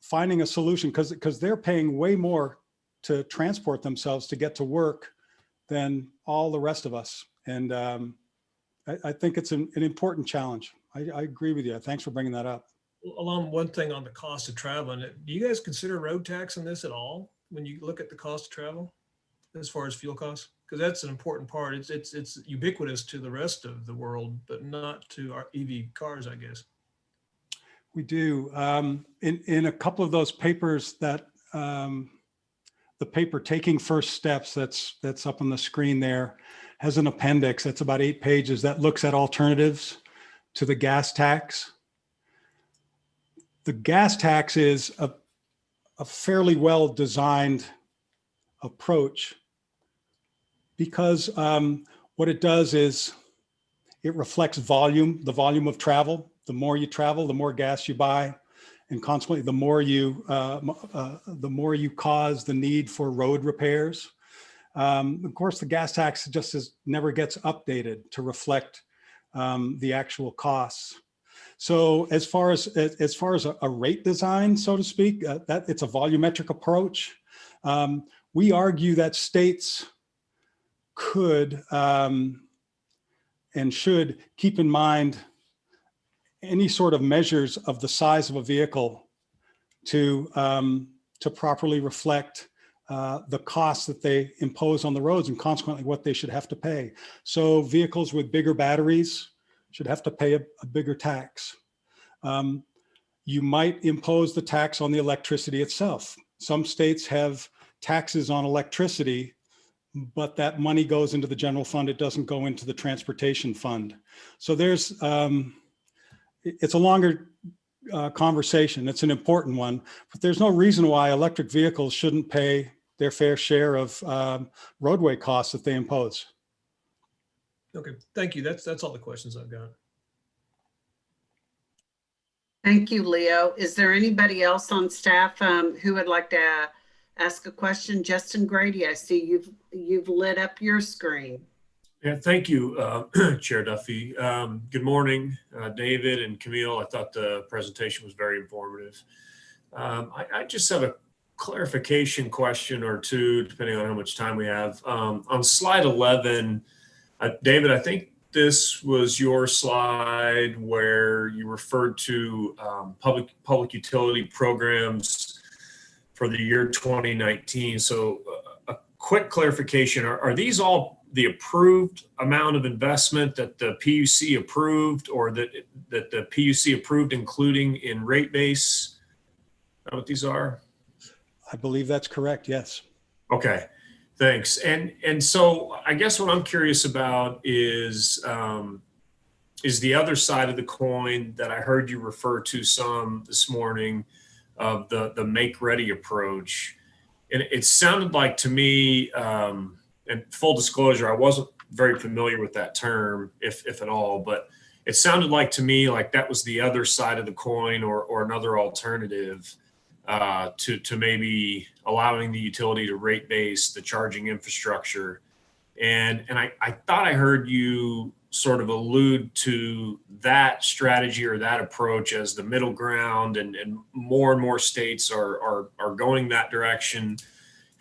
finding a solution, because they're paying way more to transport themselves to get to work than all the rest of us. And I think it's an important challenge. I agree with you. Thanks for bringing that up. Along one thing on the cost of traveling, do you guys consider road tax in this at all when you look at the cost of travel as far as fuel costs? Because that's an important part. It's ubiquitous to the rest of the world, but not to our EV cars, I guess. We do. In a couple of those papers that the paper Taking First Steps that's up on the screen there has an appendix that's about 8 pages that looks at alternatives to the gas tax. The gas tax is a fairly well-designed approach because what it does is it reflects volume, the volume of travel. The more you travel, the more gas you buy, and consequently, the more you cause the need for road repairs. Of course, the gas tax never gets updated to reflect the actual costs. So as far as a rate design, so to speak, that it's a volumetric approach. We argue that states could and should keep in mind any sort of measures of the size of a vehicle to properly reflect the costs that they impose on the roads and consequently what they should have to pay. So vehicles with bigger batteries should have to pay a bigger tax. You might impose the tax on the electricity itself. Some states have taxes on electricity, but that money goes into the general fund. It doesn't go into the transportation fund. So there's, it's a longer conversation. It's an important one, but there's no reason why electric vehicles shouldn't pay their fair share of roadway costs that they impose. Okay, thank you. That's all the questions I've got. Thank you, Leo. Is there anybody else on staff who would like to ask a question? Justin Grady, I see you've lit up your screen. Yeah, thank you, Chair Duffy. Good morning, David and Camille. I thought the presentation was very informative. I just have a clarification question or two, depending on how much time we have. On slide 11, David, I think this was your slide where you referred to public utility programs for the year 2019. So a quick clarification, are these all the approved amount of investment that the PUC approved, or that the PUC approved including in rate base? Is that what these are? I believe that's correct, yes. Okay, thanks. And so I guess what I'm curious about is the other side of the coin that I heard you refer to some this morning of the make ready approach. And it sounded like to me, and full disclosure, I wasn't very familiar with that term, if at all, but it sounded like to me like that was the other side of the coin or another alternative to maybe allowing the utility to rate base the charging infrastructure. And I thought I heard you sort of allude to that strategy or that approach as the middle ground, and more states are going that direction.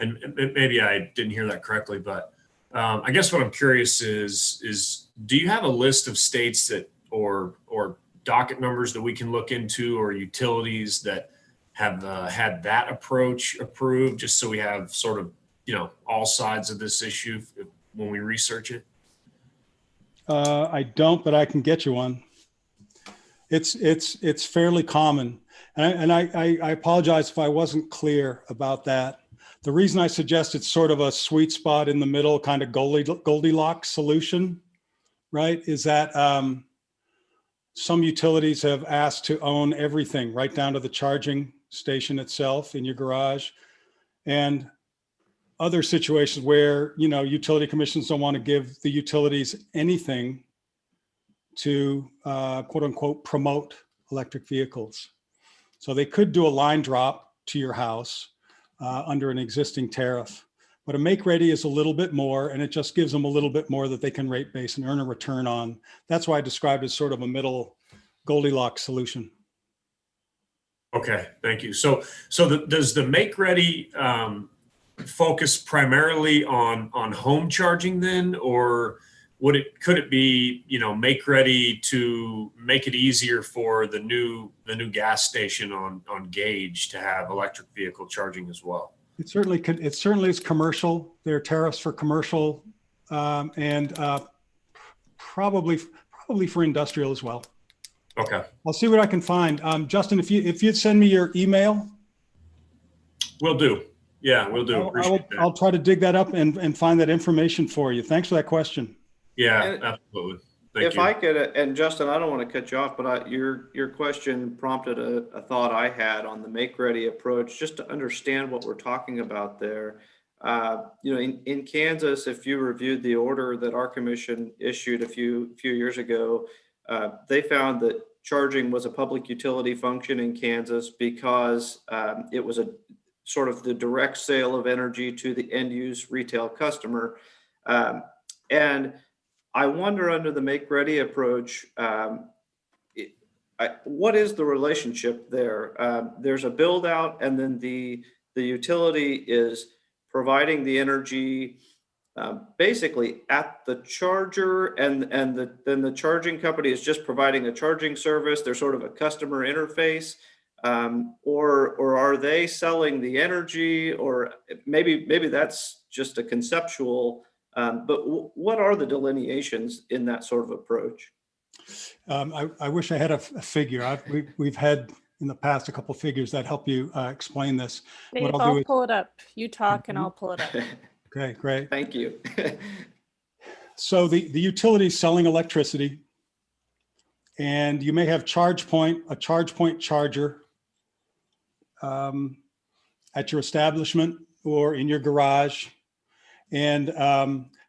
And maybe I didn't hear that correctly, but I guess what I'm curious is do you have a list of states that or docket numbers that we can look into, or utilities that have had that approach approved, just so we have sort of, all sides of this issue when we research it? I don't, but I can get you one. It's fairly common. And I apologize if I wasn't clear about that. The reason I suggest it's sort of a sweet spot in the middle, kind of Goldilocks solution, right, is that some utilities have asked to own everything right down to the charging station itself in your garage, and other situations where, you know, utility commissions don't want to give the utilities anything to quote unquote promote electric vehicles. So they could do a line drop to your house under an existing tariff. But a make ready is a little bit more, and it just gives them a little bit more that they can rate base and earn a return on. That's why I described it as sort of a middle Goldilocks solution. Okay, thank you. So does the make ready focus primarily on home charging then, or could it be, you know, make ready to make it easier for the new gas station on Gage to have electric vehicle charging as well? It certainly could. It certainly is commercial. There are tariffs for commercial and probably for industrial as well. Okay. I'll see what I can find. Justin, if you'd send me your email. Will do. Yeah, we'll do. Appreciate that. I'll try to dig that up and find that information for you. Thanks for that question. Yeah, absolutely. Thank If you. I could, and Justin, I don't want to cut you off, but your question prompted a thought I had on the make ready approach, just to understand what we're talking about there. You know, in Kansas, if you reviewed the order that our commission issued a few years ago, they found that charging was a public utility function in Kansas because it was a sort of the direct sale of energy to the end use retail customer. And I wonder, under the make ready approach, what is the relationship there? There's a build out, and then the utility is providing the energy basically at the charger, and then the charging company is just providing a charging service. They're sort of a customer interface, or are they selling the energy? Or maybe that's just a conceptual. But what are the delineations in that sort of approach? I wish I had a figure. We've had in the past a couple of figures that help you explain this. Dave, What I'll do is, pull it up. You talk and I'll pull it up. okay, great. Thank you. So the utility is selling electricity, and you may have a charge point charger at your establishment or in your garage. And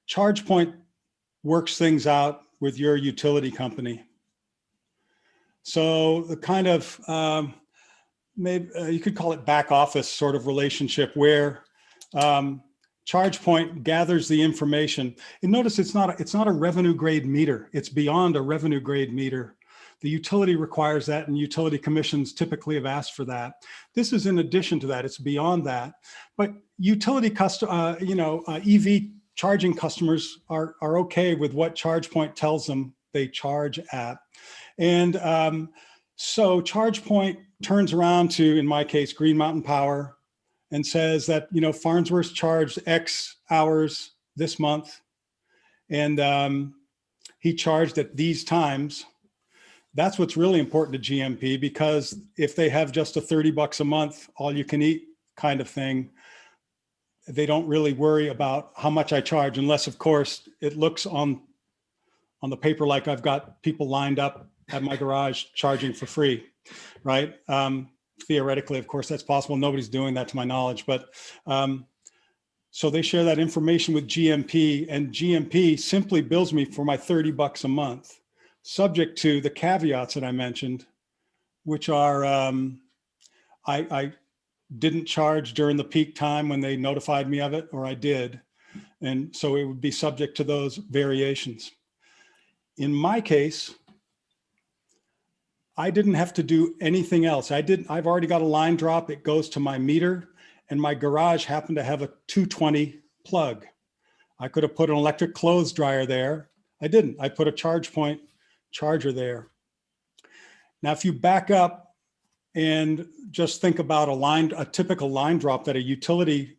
ChargePoint works things out with your utility company. So the kind of, maybe you could call it back office sort of relationship where ChargePoint gathers the information. And notice it's not a revenue grade meter. It's beyond a revenue grade meter. The utility requires that, and utility commissions typically have asked for that. This is in addition to that. It's beyond that. But utility EV charging customers are okay with what ChargePoint tells them they charge at. And so ChargePoint turns around to, in my case, Green Mountain Power, and says that, you know, Farnsworth charged X hours this month, and he charged at these times. That's what's really important to GMP, because if they have just a $30 a month, all you can eat kind of thing, they don't really worry about how much I charge, unless, of course, it looks on the paper like I've got people lined up at my garage charging for free, right? Theoretically, of course, that's possible. Nobody's doing that to my knowledge, but so they share that information with GMP, and GMP simply bills me for my $30 a month, subject to the caveats that I mentioned, which are I didn't charge during the peak time when they notified me of it, or I did. And so it would be subject to those variations. In my case, I didn't have to do anything else. I've already got a line drop. It goes to my meter, and my garage happened to have a 220 plug. I could have put an electric clothes dryer there. I didn't. I put a ChargePoint charger there. Now, if you back up and just think about a typical line drop that a utility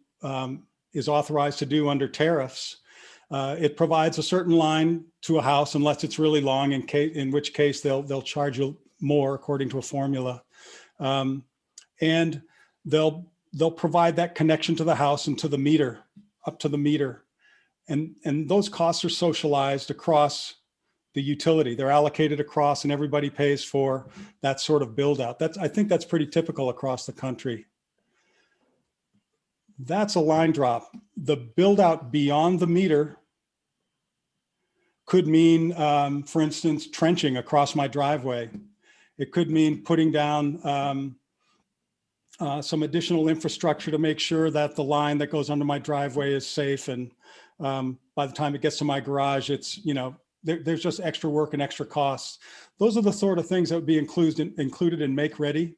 is authorized to do under tariffs, it provides a certain line to a house unless it's really long, in which case they'll charge you more according to a formula, and they'll provide that connection to the house and to the meter, up to the meter, and those costs are socialized across the utility. They're allocated across and everybody pays for that sort of build out. I think that's pretty typical across the country. That's a line drop. The build out beyond the meter could mean, for instance, trenching across my driveway. It could mean putting down some additional infrastructure to make sure that the line that goes under my driveway is safe. And by the time it gets to my garage, it's, you know, there's just extra work and extra costs. Those are the sort of things that would be included in Make Ready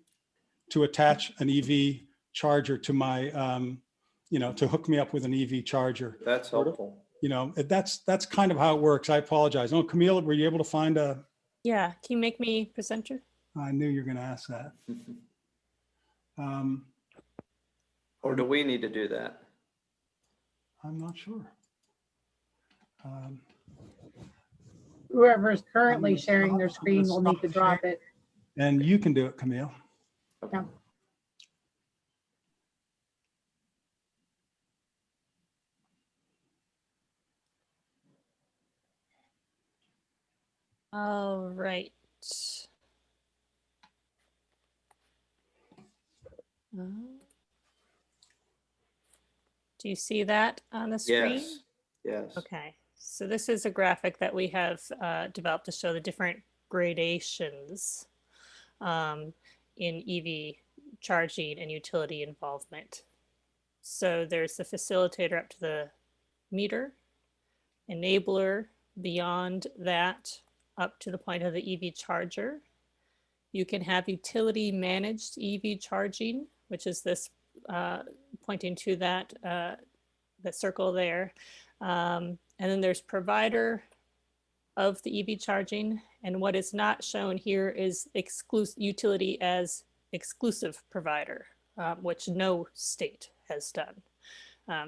to attach an EV charger to my, you know, to hook me up with an EV charger. That's helpful. You know, that's kind of how it works. I apologize. Oh, Camille, were you able to find a? Yeah, can you make me presenter? I knew you were going to ask that. Or do we need to do that? I'm not sure. Whoever is currently sharing their screen will need to drop it. And you can do it, Camille. Yeah. All right. Do you see that on the screen? Yes. Yes. Okay, so this is a graphic that we have developed to show the different gradations in EV charging and utility involvement. So there's the facilitator up to the meter, enabler beyond that up to the point of the EV charger. You can have utility managed EV charging, which is this pointing to that, that circle there. And then there's provider of the EV charging. And what is not shown here is utility as exclusive provider, which no state has done.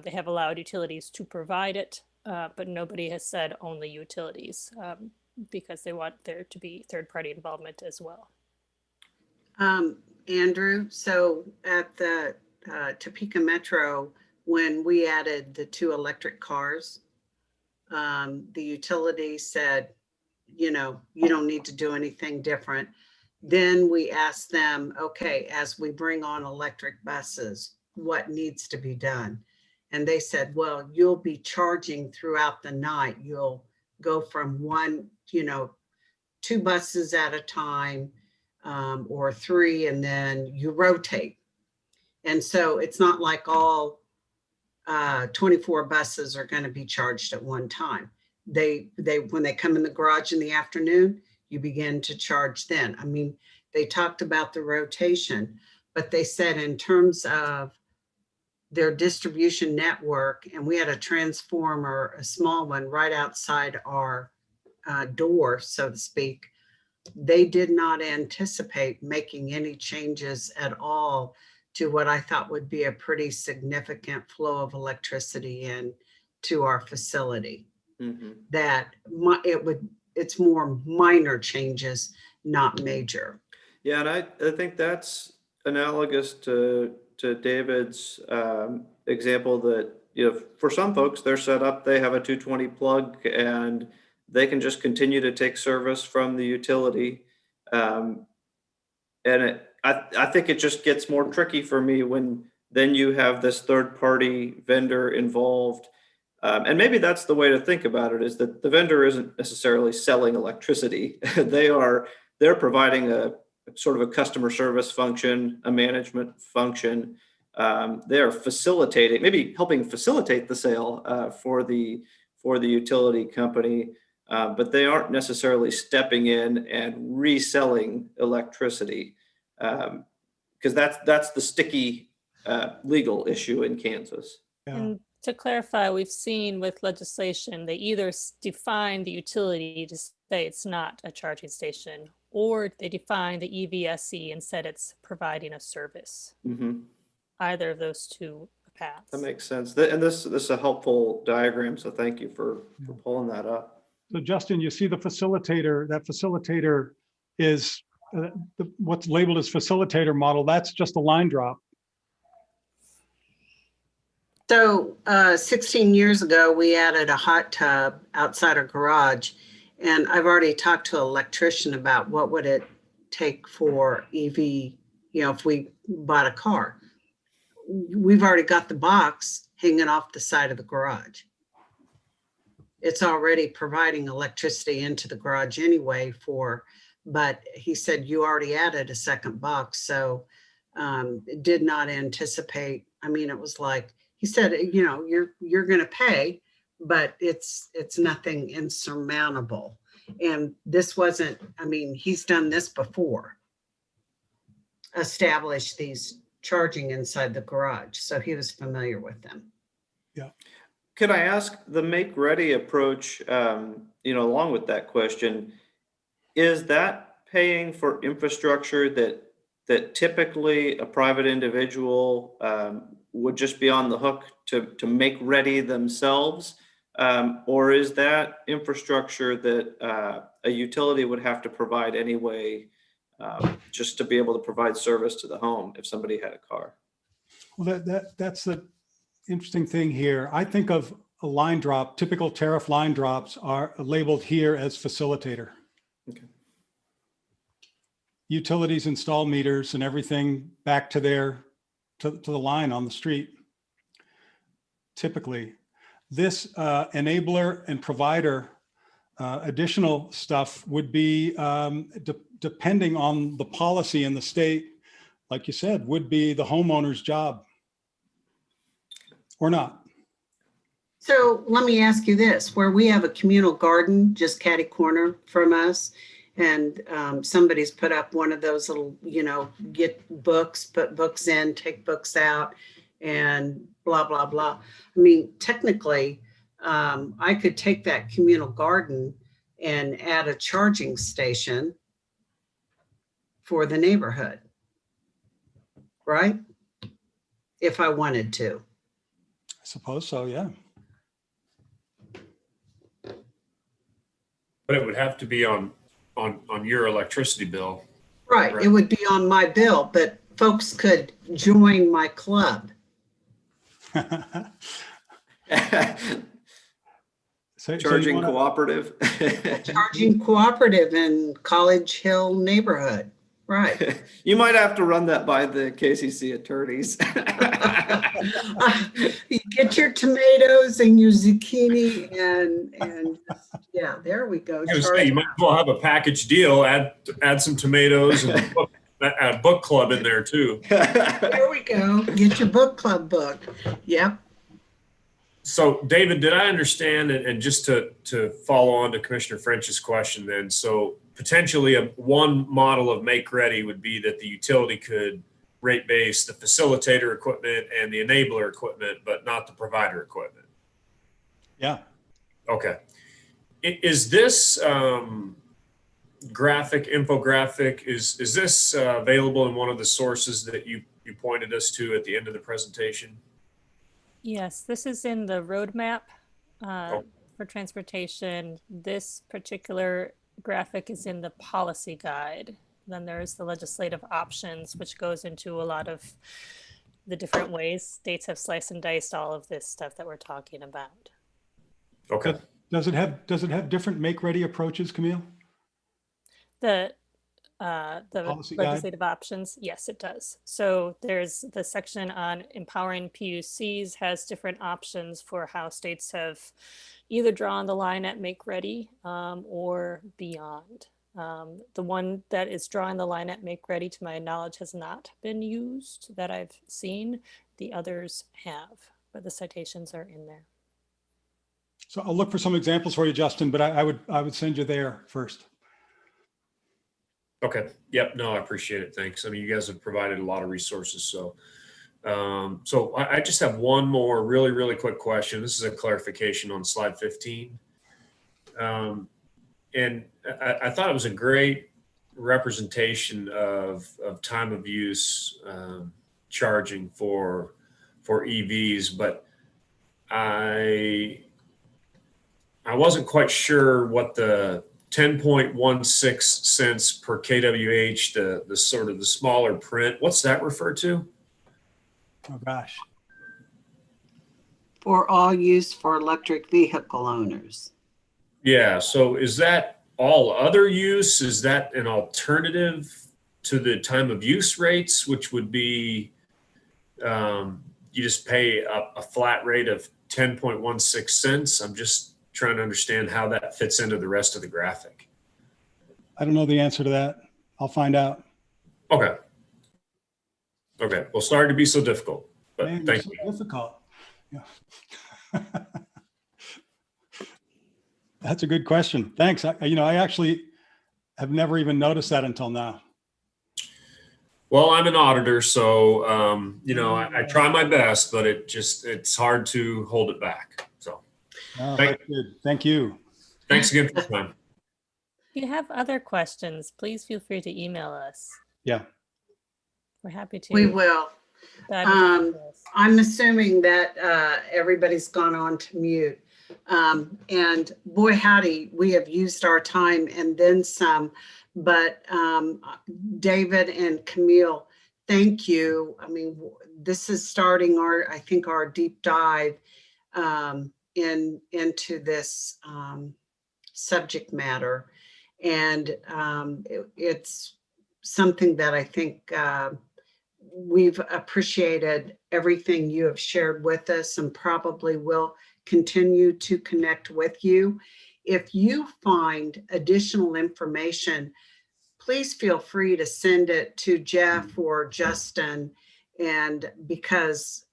They have allowed utilities to provide it, but nobody has said only utilities because they want there to be third-party involvement as well. Andrew, so at the Topeka Metro, when we added the 2 electric cars, the utility said, you know, you don't need to do anything different. Then we asked them, okay, as we bring on electric buses, what needs to be done? And they said, well, you'll be charging throughout the night. You'll go from 1, you know, 2 buses at a time, or 3, and then you rotate. And so it's not like all 24 buses are going to be charged at one time. They when they come in the garage in the afternoon, you begin to charge then. I mean, they talked about the rotation, but they said in terms of their distribution network, and we had a transformer, a small one right outside our door, so to speak. They did not anticipate making any changes at all to what I thought would be a pretty significant flow of electricity in to our facility. Mm-hmm. That it's more minor changes, not major. Yeah, and I think that's analogous to David's example that, you know, for some folks, they're set up, they have a 220 plug and they can just continue to take service from the utility. And I think it just gets more tricky for me when then you have this third party vendor involved. And maybe that's the way to think about it, is that the vendor isn't necessarily selling electricity. They're providing a sort of a customer service function, a management function. They are facilitating, maybe helping facilitate the sale for the utility company, but they aren't necessarily stepping in and reselling electricity, because that's the sticky legal issue in Kansas. Yeah. And to clarify, we've seen with legislation, they either define the utility to say it's not a charging station, or they define the EVSE and said it's providing a service. Mm-hmm. Either of those 2 paths. That makes sense. And this is a helpful diagram, so thank you for pulling that up. So Justin, you see the facilitator, that facilitator is what's labeled as facilitator model. That's just a line drop. So 16 years ago, we added a hot tub outside our garage, And I've already talked to an electrician about what would it take for EV, if we bought a car. We've already got the box hanging off the side of the garage. It's already providing electricity into the garage anyway but he said you already added a second box. So did not anticipate. I mean, it was like, he said, you're going to pay, but it's nothing insurmountable. And this wasn't, I mean, he's done this before, established these charging inside the garage. So he was familiar with them. Yeah. Could I ask the make ready approach, along with that question, is that paying for infrastructure that typically a private individual would just be on the hook to make ready themselves? Or is that infrastructure that a utility would have to provide anyway, just to be able to provide service to the home if somebody had a car? Well, that's the interesting thing here. I think of a line drop, typical tariff line drops are labeled here as facilitator. Okay. Utilities install meters and everything back to the line on the street. Typically, this enabler and provider additional stuff would be depending on the policy in the state, like you said, would be the homeowner's job or not. So let me ask you this, where we have a communal garden just catty corner from us, and somebody's put up one of those little, get books, put books in, take books out, and blah, blah, blah. I mean, technically, I could take that communal garden and add a charging station for the neighborhood, right? If I wanted to. I suppose so, yeah. But it would have to be on your electricity bill. Right, it would be on my bill, but folks could join my club. Charging cooperative. Charging cooperative in College Hill neighborhood, right. You might have to run that by the KCC attorneys. You get your tomatoes and your zucchini and yeah, there we go. I was gonna say, you might as well have a package deal, add some tomatoes and a book club in there too. There we go. Get your book club book. Yep. So David, did I understand, and just to follow on to Commissioner French's question then, so potentially one model of make ready would be that the utility could rate base the facilitator equipment and the enabler equipment, but not the provider equipment. Yeah. Okay. Is this infographic, is this available in one of the sources that you pointed us to at the end of the presentation? Yes, this is in the roadmap for transportation. This particular graphic is in the policy guide. Then there's the legislative options, which goes into a lot of the different ways states have sliced and diced all of this stuff that we're talking about. Okay. Does it have different make ready approaches, Camille? The Policy guide? legislative options, yes, it does. So there's the section on empowering PUCs has different options for how states have either drawn the line at make ready or beyond. The one that is drawing the line at make ready, to my knowledge, has not been used that I've seen. The others have, but the citations are in there. So I'll look for some examples for you, Justin, but I would send you there first. Okay. Yep. No, I appreciate it. Thanks. I mean, you guys have provided a lot of resources. So, I just have one more really, really quick question. This is a clarification on slide 15. And I thought it was a great representation of time of use charging for EVs, but I wasn't quite sure what the 10.16 cents per kWh, the sort of the smaller print, what's that refer to? Oh gosh. For all use for electric vehicle owners. Yeah, so is that all other use? Is that an alternative to the time of use rates, which would be you just pay a flat rate of 10.16 cents? I'm just trying to understand how that fits into the rest of the graphic. I don't know the answer to that. I'll find out. Okay. Okay. Well, sorry to be so difficult, but Man, thank you're you. so difficult. Yeah. That's a good question. Thanks. I actually have never even noticed that until now. Well, I'm an auditor, so I try my best, but it's hard to hold it back. So Oh, Thank- that's good. Thank you. thanks again for the time. If you have other questions, please feel free to email us. Yeah. We're happy to. We will. dive into this. I'm assuming that everybody's gone on to mute. And boy, howdy, we have used our time and then some. But David and Camille, thank you. I mean, this is starting I think our deep dive into this subject matter. And it's something that I think we've appreciated everything you have shared with us and probably will continue to connect with you. If you find additional information, please feel free to send it to Jeff or Justin, and because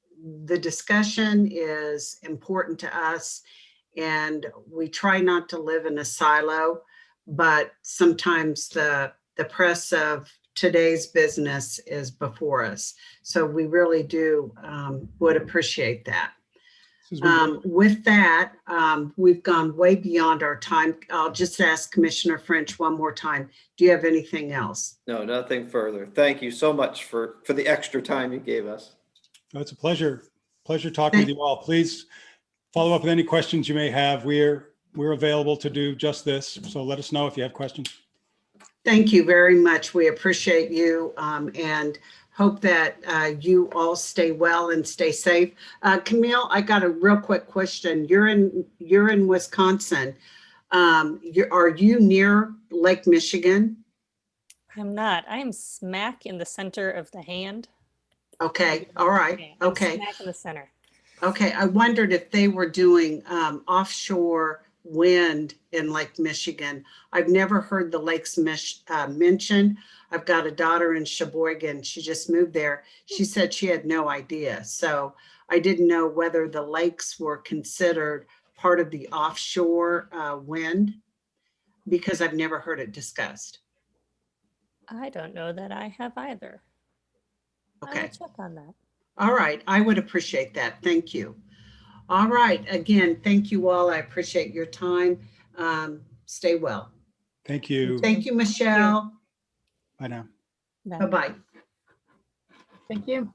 the discussion is important to us and we try not to live in a silo, but sometimes the press of today's business is before us. So we really do would appreciate that. With that, we've gone way beyond our time. I'll just ask Commissioner French one more time. Do you have anything else? No, nothing further. Thank you so much for the extra time you gave us. Oh, it's a pleasure. Pleasure talking with you all. Please follow up with any questions you may have. We're available to do just this. So let us know if you have questions. Thank you very much. We appreciate you and hope that you all stay well and stay safe. Camille, I got a real quick question. You're in Wisconsin. Are you near Lake Michigan? I'm not. I am smack in the center of the hand. Okay. All right. I'm Okay. smack in the center. Okay. I wondered if they were doing offshore wind in Lake Michigan. I've never heard the lakes mentioned. I've got a daughter in Sheboygan. She just moved there. She said she had no idea. So I didn't know whether the lakes were considered part of the offshore wind because I've never heard it discussed. I don't know that I have either. I will Okay. check on that. All right. I would appreciate that. Thank you. All right. Again, thank you all. I appreciate your time. Stay well. Thank you. Thank you, Michelle. Bye now. Bye. Bye-bye. Thank you.